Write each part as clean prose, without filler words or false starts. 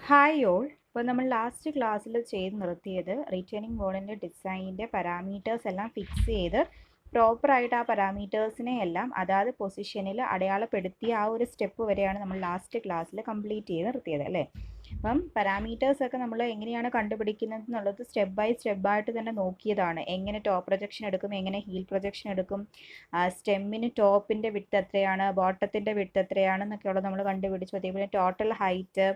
Hi all. ഇപ്പോൾ നമ്മൾ last ക്ലാസ്സിൽ ചെയ്ത് നിർത്തിയത് റീറ്റെയിനിങ് വോളിൻ്റെ ഡിസൈനിൻ്റെ പാരാമീറ്റേഴ്സ് എല്ലാം ഫിക്സ് ചെയ്ത് പ്രോപ്പറായിട്ട് ആ പാരാമീറ്റേഴ്സിനെ എല്ലാം അതാത് പൊസിഷനിൽ അടയാളപ്പെടുത്തിയ ആ ഒരു സ്റ്റെപ്പ് വരെയാണ് നമ്മൾ ലാസ്റ്റ് ക്ലാസ്സിൽ കംപ്ലീറ്റ് ചെയ്ത് നിർത്തിയത് അല്ലേ. അപ്പം പാരാമീറ്റേഴ്സൊക്കെ നമ്മൾ എങ്ങനെയാണ് കണ്ടുപിടിക്കുന്നത് എന്നുള്ളത് സ്റ്റെപ്പ് ബൈ സ്റ്റെപ്പായിട്ട് തന്നെ നോക്കിയതാണ്. എങ്ങനെ ടോപ്പ് പ്രൊജക്ഷൻ എടുക്കും, എങ്ങനെ ഹീൽ പ്രൊജക്ഷൻ എടുക്കും, സ്റ്റെമ്മിന് ടോപ്പിൻ്റെ വിഡ്ത്ത് എത്രയാണ്, ബോട്ടത്തിൻ്റെ വിഡ്ത്ത് എത്രയാണെന്നൊക്കെയുള്ളത് നമ്മൾ കണ്ടുപിടിച്ചു. അതേപോലെ ടോട്ടൽ ഹൈറ്റ്,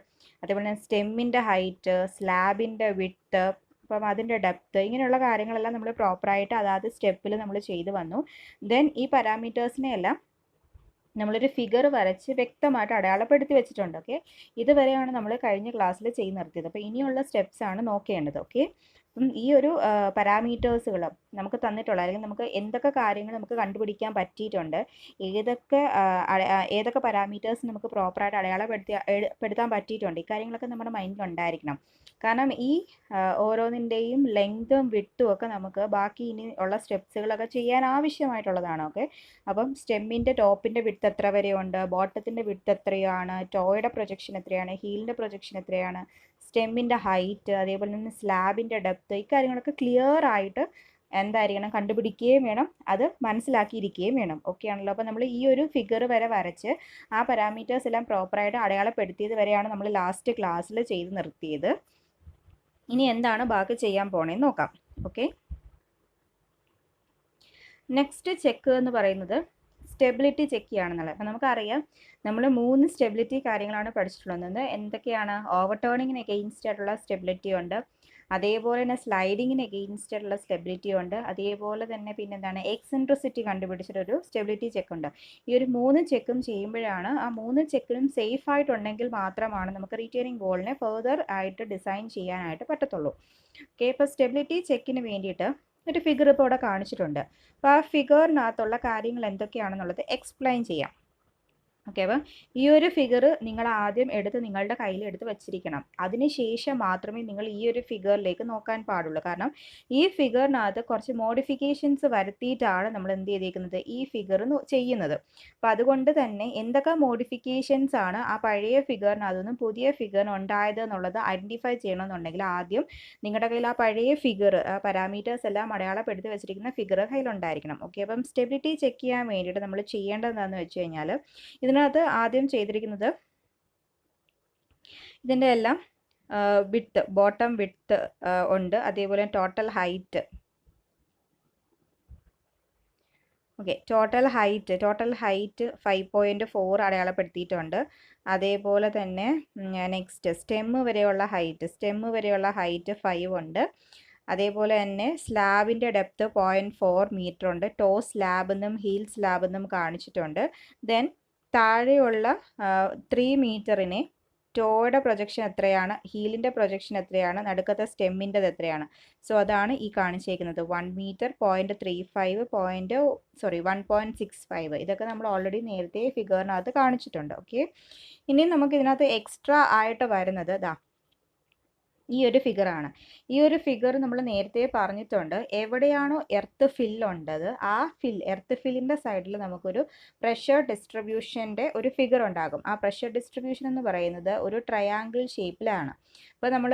അതേപോലെ തന്നെ സ്റ്റെമ്മിൻ്റെ ഹൈറ്റ്, സ്ലാബിൻ്റെ വിഡ്ത്ത്, അപ്പം അതിൻ്റെ ഡെപ്ത്ത്, ഇങ്ങനെയുള്ള കാര്യങ്ങളെല്ലാം നമ്മൾ പ്രോപ്പറായിട്ട് അതാത് സ്റ്റെപ്പിൽ നമ്മൾ ചെയ്തു വന്നു. ദെൻ ഈ പാരാമീറ്റേഴ്സിനെ എല്ലാം നമ്മളൊരു ഫിഗർ വരച്ച് വ്യക്തമായിട്ട് അടയാളപ്പെടുത്തി വെച്ചിട്ടുണ്ട്. ഓക്കെ, ഇതുവരെയാണ് നമ്മൾ കഴിഞ്ഞ ക്ലാസ്സിൽ ചെയ്ത് നിർത്തിയത്. അപ്പോൾ ഇനിയുള്ള സ്റ്റെപ്സ് ആണ് നോക്കേണ്ടത്. ഓക്കെ, അപ്പം ഈ ഒരു പാരാമീറ്റേഴ്സുകൾ നമുക്ക് തന്നിട്ടുള്ള, അല്ലെങ്കിൽ നമുക്ക് എന്തൊക്കെ കാര്യങ്ങൾ നമുക്ക് കണ്ടുപിടിക്കാൻ പറ്റിയിട്ടുണ്ട്, ഏതൊക്കെ പാരാമീറ്റേഴ്സ് നമുക്ക് പ്രോപ്പറായിട്ട് അടയാളപ്പെടുത്താൻ പറ്റിയിട്ടുണ്ട്, ഇക്കാര്യങ്ങളൊക്കെ നമ്മുടെ മൈൻഡിൽ ഉണ്ടായിരിക്കണം. കാരണം ഈ ഓരോന്നിൻ്റെയും ലെങ്തും വിഡ്ത്തും ഒക്കെ നമുക്ക് ബാക്കി ഇനി ഉള്ള സ്റ്റെപ്സുകളൊക്കെ ചെയ്യാൻ ആവശ്യമായിട്ടുള്ളതാണ്. ഓക്കെ, അപ്പം സ്റ്റെമ്മിൻ്റെ ടോപ്പിൻ്റെ വിഡ്ത്ത് എത്ര വരെയുണ്ട്, ബോട്ടത്തിൻ്റെ വിഡ്ത്ത് എത്രയാണ്, ടോയുടെ പ്രൊജക്ഷൻ എത്രയാണ്, ഹീലിൻ്റെ പ്രൊജക്ഷൻ എത്രയാണ്, സ്റ്റെമ്മിൻ്റെ ഹൈറ്റ്, അതേപോലെ തന്നെ സ്ലാബിൻ്റെ ഡെപ്ത്ത്, ഇക്കാര്യങ്ങളൊക്കെ ക്ലിയർ ആയിട്ട് എന്തായിരിക്കണം, കണ്ടുപിടിക്കുകയും വേണം, അത് മനസ്സിലാക്കിയിരിക്കുകയും വേണം. ഓക്കെ ആണല്ലോ. അപ്പോൾ നമ്മൾ ഈ ഒരു ഫിഗർ വരെ വരച്ച് ആ പാരാമീറ്റേഴ്സ് എല്ലാം പ്രോപ്പറായിട്ട് അടയാളപ്പെടുത്തിയത് വരെയാണ് നമ്മൾ ലാസ്റ്റ് ക്ലാസ്സിൽ ചെയ്ത് നിർത്തിയത്. ഇനി എന്താണ് ബാക്കി ചെയ്യാൻ പോണേന്ന് നോക്കാം. ഓക്കെ, നെക്സ്റ്റ് ചെക്ക് എന്ന് പറയുന്നത് സ്റ്റെബിലിറ്റി ചെക്ക് ചെയ്യുകയാണെന്നുള്ളത്. അപ്പം നമുക്കറിയാം, നമ്മൾ 3 സ്റ്റെബിലിറ്റി കാര്യങ്ങളാണ് പഠിച്ചിട്ടുള്ളത്. എന്തൊക്കെയാണ്? ഓവർ ടേണിങ്ങിന് എഗെയിൻസ്റ്റ് ആയിട്ടുള്ള സ്റ്റെബിലിറ്റി ഉണ്ട്, അതേപോലെ തന്നെ സ്ലൈഡിങ്ങിന് എഗെയിൻസ്റ്റ് ആയിട്ടുള്ള സ്റ്റെബിലിറ്റി ഉണ്ട്, അതേപോലെ തന്നെ പിന്നെ എന്താണ്, എക്സെൻട്രിസിറ്റി കണ്ടുപിടിച്ചിട്ടൊരു സ്റ്റെബിലിറ്റി ചെക്ക് ഉണ്ട്. ഈ ഒരു 3 ചെക്കും ചെയ്യുമ്പോഴാണ്, ആ 3 ചെക്കിനും സേഫ് ആയിട്ടുണ്ടെങ്കിൽ മാത്രമാണ് നമുക്ക് റീറ്റെയിനിങ് വോളിനെ ഫെർദർ ആയിട്ട് ഡിസൈൻ ചെയ്യാനായിട്ട് പറ്റത്തുള്ളൂ. ഓക്കെ, ഇപ്പോൾ സ്റ്റെബിലിറ്റി ചെക്കിന് വേണ്ടിയിട്ട് ഒരു ഫിഗർ ഇപ്പോൾ ഇവിടെ കാണിച്ചിട്ടുണ്ട്. അപ്പോൾ ആ ഫിഗറിനകത്തുള്ള കാര്യങ്ങൾ എന്തൊക്കെയാണെന്നുള്ളത് എക്സ്പ്ലെയിൻ ചെയ്യാം. ഓക്കെ, അപ്പം ഈ ഒരു ഫിഗർ നിങ്ങൾ ആദ്യം എടുത്ത് നിങ്ങളുടെ കയ്യിൽ എടുത്ത് വെച്ചിരിക്കണം. അതിനുശേഷം മാത്രമേ നിങ്ങൾ ഈ ഒരു ഫിഗറിലേക്ക് നോക്കാൻ പാടുള്ളൂ. കാരണം ഈ ഫിഗറിനകത്ത് കുറച്ച് മോഡിഫിക്കേഷൻസ് വരുത്തിയിട്ടാണ് നമ്മൾ എന്ത് ചെയ്തിരിക്കുന്നത്, ഈ ഫിഗർ ചെയ്യുന്നത്. അപ്പോൾ അതുകൊണ്ട് തന്നെ എന്തൊക്കെ മോഡിഫിക്കേഷൻസ് ആണ് ആ പഴയ ഫിഗറിനകത്തുനിന്നും പുതിയ ഫിഗറിന് ഉണ്ടായത് എന്നുള്ളത് ഐഡൻറ്റിഫൈ ചെയ്യണമെന്നുണ്ടെങ്കിൽ ആദ്യം നിങ്ങളുടെ കയ്യിൽ ആ പഴയ ഫിഗർ, ആ പാരാമീറ്റേഴ്സ് എല്ലാം അടയാളപ്പെടുത്തി വെച്ചിരിക്കുന്ന ഫിഗർ കയ്യിലുണ്ടായിരിക്കണം. ഓക്കെ, അപ്പം സ്റ്റെബിലിറ്റി ചെക്ക് ചെയ്യാൻ വേണ്ടിയിട്ട് നമ്മൾ ചെയ്യേണ്ടത് എന്താണെന്ന് വെച്ച് കഴിഞ്ഞാൽ, ഇതിനകത്ത് ആദ്യം ചെയ്തിരിക്കുന്നത് ഇതിൻ്റെ എല്ലാം വിഡ്ത്ത്, ബോട്ടം വിഡ്ത്ത് ഉണ്ട്, അതേപോലെ total height. Okay, total height 5.4 അടയാളപ്പെടുത്തിയിട്ടുണ്ട്. അതേപോലെ തന്നെ നെക്സ്റ്റ് സ്റ്റെമ്മ് വരെയുള്ള ഹൈറ്റ് 5 ഉണ്ട്. അതേപോലെ തന്നെ സ്ലാബിൻ്റെ ഡെപ്ത്ത് 0.4 മീറ്റർ ഉണ്ട്. ടോ സ്ലാബ് എന്നും ഹീൽ സ്ലാബ് എന്നും കാണിച്ചിട്ടുണ്ട്. ദെൻ താഴെയുള്ള 3 മീറ്ററിനെ ടോയുടെ പ്രൊജക്ഷൻ എത്രയാണ്, ഹീലിൻ്റെ പ്രൊജക്ഷൻ എത്രയാണ്, നടുക്കത്തെ സ്റ്റെമ്മിൻ്റെത് എത്രയാണ്. സോ അതാണ് ഈ കാണിച്ചേക്കുന്നത്. 1 മീറ്റർ 0.35 1.65. ഇതൊക്കെ നമ്മൾ ഓൾറെഡി നേരത്തെ ഫിഗറിനകത്ത് കാണിച്ചിട്ടുണ്ട്. ഓക്കെ, ഇനി നമുക്ക് ഇതിനകത്ത് എക്സ്ട്രാ ആയിട്ട് വരുന്നത് ഈ ഒരു ഫിഗറാണ്. ഈ ഒരു ഫിഗർ നമ്മൾ നേരത്തെ പറഞ്ഞിട്ടുണ്ട്, എവിടെയാണോ എർത്ത് ഫിൽ ഉണ്ടത് ആ എർത്ത് ഫില്ലിൻ്റെ സൈഡിൽ നമുക്കൊരു പ്രഷർ ഡിസ്ട്രിബ്യൂഷൻ്റെ ഒരു ഫിഗർ ഉണ്ടാകും. ആ പ്രഷർ ഡിസ്ട്രിബ്യൂഷൻ എന്ന് പറയുന്നത് ഒരു ട്രയാങ്കിൾ ഷേപ്പിലാണ്. അപ്പോൾ നമ്മൾ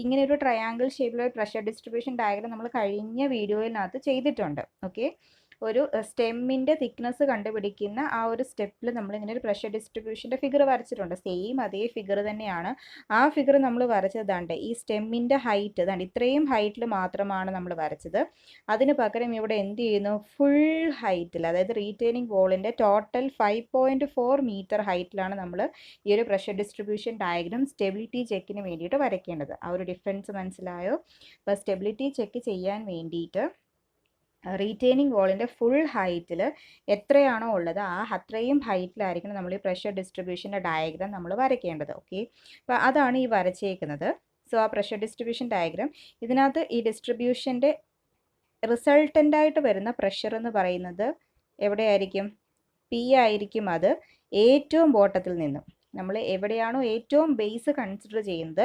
ഇങ്ങനെ ഒരു ട്രയാങ്കിൾ ഷേപ്പിലുള്ള പ്രഷർ ഡിസ്ട്രിബ്യൂഷൻ ഡയഗ്രം നമ്മൾ കഴിഞ്ഞ വീഡിയോയിനകത്ത് ചെയ്തിട്ടുണ്ട്. ഓക്കെ, ഒരു സ്റ്റെമ്മിൻ്റെ തിക്നെസ് കണ്ടുപിടിക്കുന്ന ആ ഒരു സ്റ്റെപ്പിൽ നമ്മളിങ്ങനെ ഒരു പ്രഷർ ഡിസ്ട്രിബ്യൂഷൻ്റെ ഫിഗർ വരച്ചിട്ടുണ്ട്. സെയിം അതേ ഫിഗർ തന്നെയാണ്. ആ ഫിഗർ നമ്മൾ വരച്ചതാണ്ട് ഈ സ്റ്റെമ്മിൻ്റെ ഹൈറ്റ് ഇത്രയും ഹൈറ്റിൽ മാത്രമാണ് നമ്മൾ വരച്ചത്. അതിന് പകരം ഇവിടെ എന്ത് ചെയ്യുന്നു, ഫുൾ ഹൈറ്റിൽ, അതായത് റീറ്റെയിനിങ് വോളിൻ്റെ ടോട്ടൽ 5.4 മീറ്റർ ഹൈറ്റിലാണ് നമ്മൾ ഈ ഒരു പ്രഷർ ഡിസ്ട്രിബ്യൂഷൻ ഡയഗ്രം സ്റ്റെബിലിറ്റി ചെക്കിന് വേണ്ടിയിട്ട് വരയ്ക്കേണ്ടത്. ആ ഒരു ഡിഫറൻസ് മനസ്സിലായോ? അപ്പോൾ സ്റ്റെബിലിറ്റി ചെക്ക് ചെയ്യാൻ വേണ്ടിയിട്ട് റീറ്റെയിനിങ് വോളിൻ്റെ ഫുൾ ഹൈറ്റിൽ എത്രയാണോ ഉള്ളത് അത്രയും ഹൈറ്റിലായിരിക്കണം നമ്മൾ ഈ പ്രഷർ ഡിസ്ട്രിബ്യൂഷൻ്റെ ഡയഗ്രാം നമ്മൾ വരയ്ക്കേണ്ടത്. ഓക്കെ, അപ്പോൾ അതാണ് ഈ വരച്ചേക്കുന്നത്. സോ ആ പ്രഷർ ഡിസ്ട്രിബ്യൂഷൻ ഡയഗ്രാം, ഇതിനകത്ത് ഈ ഡിസ്ട്രിബ്യൂഷൻ്റെ റിസൾട്ടൻ്റായിട്ട് വരുന്ന പ്രഷർ എന്ന് പറയുന്നത് എവിടെയായിരിക്കും? പി ആയിരിക്കും. അത് ഏറ്റവും ബോട്ടത്തിൽ നിന്നും നമ്മൾ എവിടെയാണോ ഏറ്റവും ബേസ് കൺസിഡർ ചെയ്യുന്നത്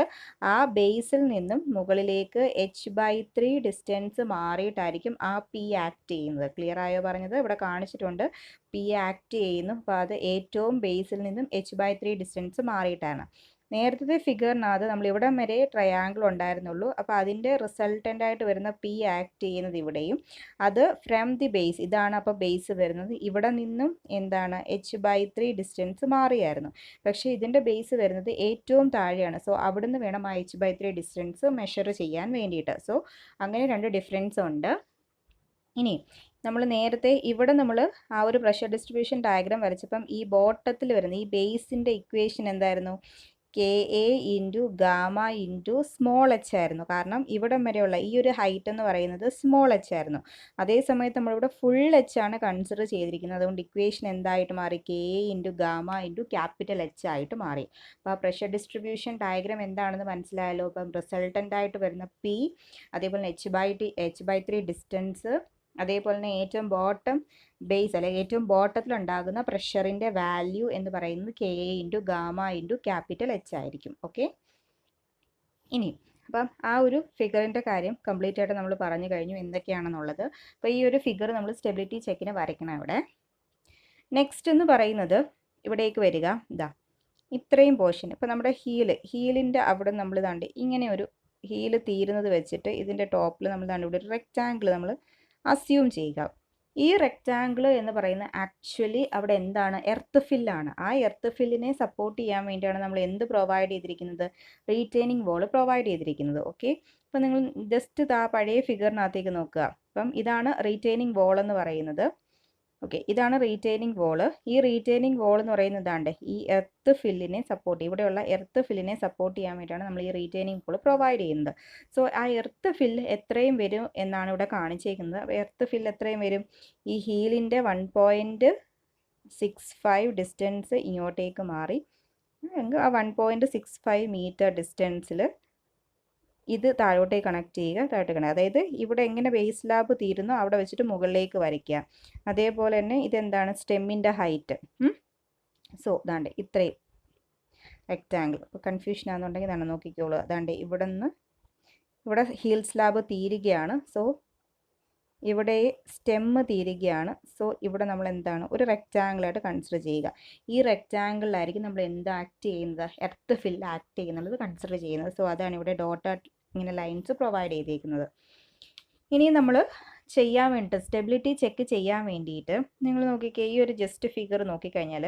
ആ ബേസിൽ നിന്നും മുകളിലേക്ക് h/3 ഡിസ്റ്റൻസ് മാറിയിട്ടായിരിക്കും ആ പി ആക്ട് ചെയ്യുന്നത്. ക്ലിയർ ആയോ പറഞ്ഞത്? ഇവിടെ കാണിച്ചിട്ടുണ്ട്, പി ആക്ട് ചെയ്യുന്നു. അപ്പോൾ അത് ഏറ്റവും ബേസിൽ നിന്നും h/3 ഡിസ്റ്റൻസ് മാറിയിട്ടാണ്. നേരത്തെ ഫിഗറിനകത്ത് നമ്മൾ ഇവിടം വരെ ട്രയാങ്കിൾ ഉണ്ടായിരുന്നുള്ളൂ. അപ്പോൾ അതിൻ്റെ റിസൾട്ടൻ്റ് ആയിട്ട് വരുന്ന പി ആക്ട് ചെയ്യുന്നത് ഇവിടെയും, അത് ഫ്രം ദി ബേസ്, ഇതാണ് അപ്പോൾ ബേസ് വരുന്നത്. ഇവിടെ നിന്നും എന്താണ് h/3 ഡിസ്റ്റൻസ് മാറിയായിരുന്നു. പക്ഷേ ഇതിൻ്റെ ബേസ് വരുന്നത് ഏറ്റവും താഴെയാണ്. സോ അവിടുന്ന് വേണം ആ h/3 ഡിസ്റ്റൻസ് മെഷർ ചെയ്യാൻ വേണ്ടിയിട്ട്. സോ അങ്ങനെ രണ്ട് ഡിഫറൻസ് ഉണ്ട്. ഇനി നമ്മൾ നേരത്തെ ഇവിടെ നമ്മൾ ആ ഒരു പ്രഷർ ഡിസ്ട്രിബ്യൂഷൻ ഡയഗ്രാം വരച്ചപ്പം ഈ ബോട്ടത്തിൽ വരുന്ന ഈ ബേസിൻ്റെ ഇക്വേഷൻ എന്തായിരുന്നു? KA into gamma into small H ആയിരുന്നു. കാരണം ഇവിടം വരെയുള്ള ഈ ഒരു ഹൈറ്റ് എന്ന് പറയുന്നത് സ്മോൾ എച്ച് ആയിരുന്നു. അതേസമയത്ത് നമ്മളിവിടെ ഫുൾ എച്ച് ആണ് കൺസിഡർ ചെയ്തിരിക്കുന്നത്. അതുകൊണ്ട് ഇക്വേഷൻ എന്തായിട്ട് മാറി? KA into gamma into capital H ആയിട്ട് മാറി. അപ്പോൾ ആ പ്രഷർ ഡിസ്ട്രിബ്യൂഷൻ ഡയഗ്രാം എന്താണെന്ന് മനസ്സിലായല്ലോ. അപ്പം റിസൾട്ടൻ്റ് ആയിട്ട് വരുന്ന P, അതേപോലെ h/3 ഡിസ്റ്റൻസ്, അതേപോലെ തന്നെ ഏറ്റവും ബോട്ടം ബേസ് അല്ലെങ്കിൽ ഏറ്റവും ബോട്ടത്തിലുണ്ടാകുന്ന പ്രഷറിൻ്റെ വാല്യൂ എന്ന് പറയുന്നത് KA into gamma into capital H ആയിരിക്കും. ഓക്കെ, ഇനി അപ്പം ആ ഒരു ഫിഗറിൻ്റെ കാര്യം കംപ്ലീറ്റ് ആയിട്ട് നമ്മൾ പറഞ്ഞു കഴിഞ്ഞു എന്തൊക്കെയാണെന്നുള്ളത്. അപ്പോൾ ഈ ഒരു ഫിഗർ നമ്മൾ സ്റ്റെബിലിറ്റി ചെക്കിന് വരയ്ക്കണം ഇവിടെ. നെക്സ്റ്റ് എന്ന് പറയുന്നത് ഇവിടേക്ക് വരിക, ഇതാ ഇത്രയും പോർഷൻ. ഇപ്പോൾ നമ്മുടെ ഹീലിൻ്റെ അവിടെ നമ്മൾ ദാണ്ട് ഇങ്ങനെ ഒരു ഹീല് തീരുന്നത് വെച്ചിട്ട് ഇതിൻ്റെ ടോപ്പിൽ നമ്മൾ ദാണ്ട് ഇവിടെ ഒരു റെക്റ്റാങ്കിൾ നമ്മൾ അസ്യൂം ചെയ്യുക. ഈ റെക്റ്റാങ്കിൾ എന്ന് പറയുന്ന ആക്ച്വലി അവിടെ എന്താണ്? എർത്ത് ഫില്ലാണ്. ആ എർത്ത് ഫില്ലിനെ സപ്പോർട്ട് ചെയ്യാൻ വേണ്ടിയാണ് നമ്മൾ എന്ത് പ്രൊവൈഡ് ചെയ്തിരിക്കുന്നത്? റീറ്റെയിനിങ് വോൾ പ്രൊവൈഡ് ചെയ്തിരിക്കുന്നത്. ഓക്കെ, അപ്പം നിങ്ങൾ ജസ്റ്റ് ആ പഴയ ഫിഗറിനകത്തേക്ക് നോക്കുക. അപ്പം ഇതാണ് റീറ്റെയിനിങ് വോൾ എന്ന് പറയുന്നത്. ഓക്കെ, ഇതാണ് റീറ്റെയിനിങ് വോള്. ഈ റീറ്റെയിനിങ് വോൾ എന്ന് പറയുന്നതാണ്ട് ഈ എർത്ത് ഫില്ലിനെ സപ്പോർട്ട്, ഇവിടെയുള്ള എർത്ത് ഫില്ലിനെ സപ്പോർട്ട് ചെയ്യാൻ വേണ്ടിയാണ് നമ്മൾ ഈ റീറ്റെയിനിങ് വോൾ പ്രൊവൈഡ് ചെയ്യുന്നത്. സോ ആ എർത്ത് ഫില്ല് എത്രയും വരും എന്നാണ് ഇവിടെ കാണിച്ചേക്കുന്നത്. അപ്പോൾ എർത്ത് ഫില്ല് എത്രയും വരും? ഈ ഹീലിൻ്റെ 1.65 ഡിസ്റ്റൻസ് ഇങ്ങോട്ടേക്ക് മാറി ആ 1.65 മീറ്റർ ഡിസ്റ്റൻസിൽ ഇത് താഴോട്ടേക്ക് കണക്ട് ചെയ്യുക, താഴോട്ട് കണക്ട്, അതായത് ഇവിടെ എങ്ങനെ ബേസ് സ്ലാബ് തീരുന്നോ അവിടെ വെച്ചിട്ട് മുകളിലേക്ക് വരയ്ക്കുക. അതേപോലെ തന്നെ ഇതെന്താണ്? സ്റ്റെമ്മിൻ്റെ ഹൈറ്റ്. സോ ദാണ്ട് ഇത്രയും റെക്റ്റാങ്കിൾ. ഇപ്പോൾ കൺഫ്യൂഷൻ ആണെന്നുണ്ടെങ്കിൽ ഇതാണ് നോക്കിക്കോളൂ. അതാണ്ട് ഇവിടെ ഹീൽ സ്ലാബ് തീരുകയാണ്. സോ ഇവിടെ സ്റ്റെമ്മ് തീരുകയാണ്. സോ ഇവിടെ നമ്മൾ എന്താണ്? ഒരു റെക്റ്റാങ്കിളായിട്ട് കൺസിഡർ ചെയ്യുക. ഈ റെക്റ്റാങ്കിളിലായിരിക്കും നമ്മൾ എന്ത് ആക്ട് ചെയ്യുന്നത്? എർത്ത് ഫിൽ ആക്ട് ചെയ്യുന്നുള്ളത് കൺസിഡർ ചെയ്യുന്നത്. സോ അതാണ് ഇവിടെ ഡോട്ട് ഇങ്ങനെ ലൈൻസ് പ്രൊവൈഡ് ചെയ്തിരിക്കുന്നത്. ഇനി നമ്മൾ ചെയ്യാൻ വേണ്ടിയിട്ട് സ്റ്റെബിലിറ്റി ചെക്ക് ചെയ്യാൻ വേണ്ടിയിട്ട് നിങ്ങൾ നോക്കിക്കേ, ഈ ഒരു ജസ്റ്റ് ഫിഗർ നോക്കിക്കഴിഞ്ഞാൽ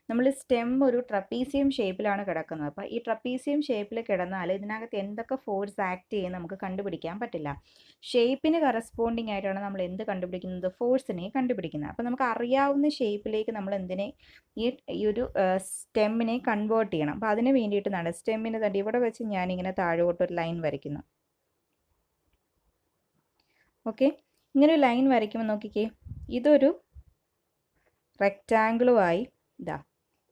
നമ്മൾ സ്റ്റെം ഒരു ട്രപ്പീസിയം ഷേപ്പിലാണ് കിടക്കുന്നത്. അപ്പോൾ ഈ ട്രപ്പീസിയം ഷേപ്പിൽ കിടന്നാൽ ഇതിനകത്ത് എന്തൊക്കെ ഫോഴ്സ് ആക്ട് ചെയ്യുന്നത് നമുക്ക് കണ്ടുപിടിക്കാൻ പറ്റില്ല. ഷേപ്പിന് കറസ്പോണ്ടിങ് ആയിട്ടാണ് നമ്മൾ എന്ത് കണ്ടുപിടിക്കുന്നത്? ഫോഴ്സിനെ കണ്ടുപിടിക്കുന്നത്. അപ്പോൾ നമുക്ക് അറിയാവുന്ന ഷേപ്പിലേക്ക് നമ്മൾ എന്തിനെ ഈ ഒരു സ്റ്റെമ്മിനെ കൺവേർട്ട് ചെയ്യണം. അപ്പോൾ അതിന് വേണ്ടിയിട്ട് നട സ്റ്റെമ്മിന് തന്നെ ഇവിടെ വെച്ച് ഞാനിങ്ങനെ താഴോട്ടൊരു ലൈൻ വരയ്ക്കുന്നു. ഓക്കെ, ഇങ്ങനെ ഒരു ലൈൻ വരയ്ക്കുമ്പോൾ നോക്കിക്കേ, ഇതൊരു റെക്റ്റാങ്കിളുമായി ഇതാ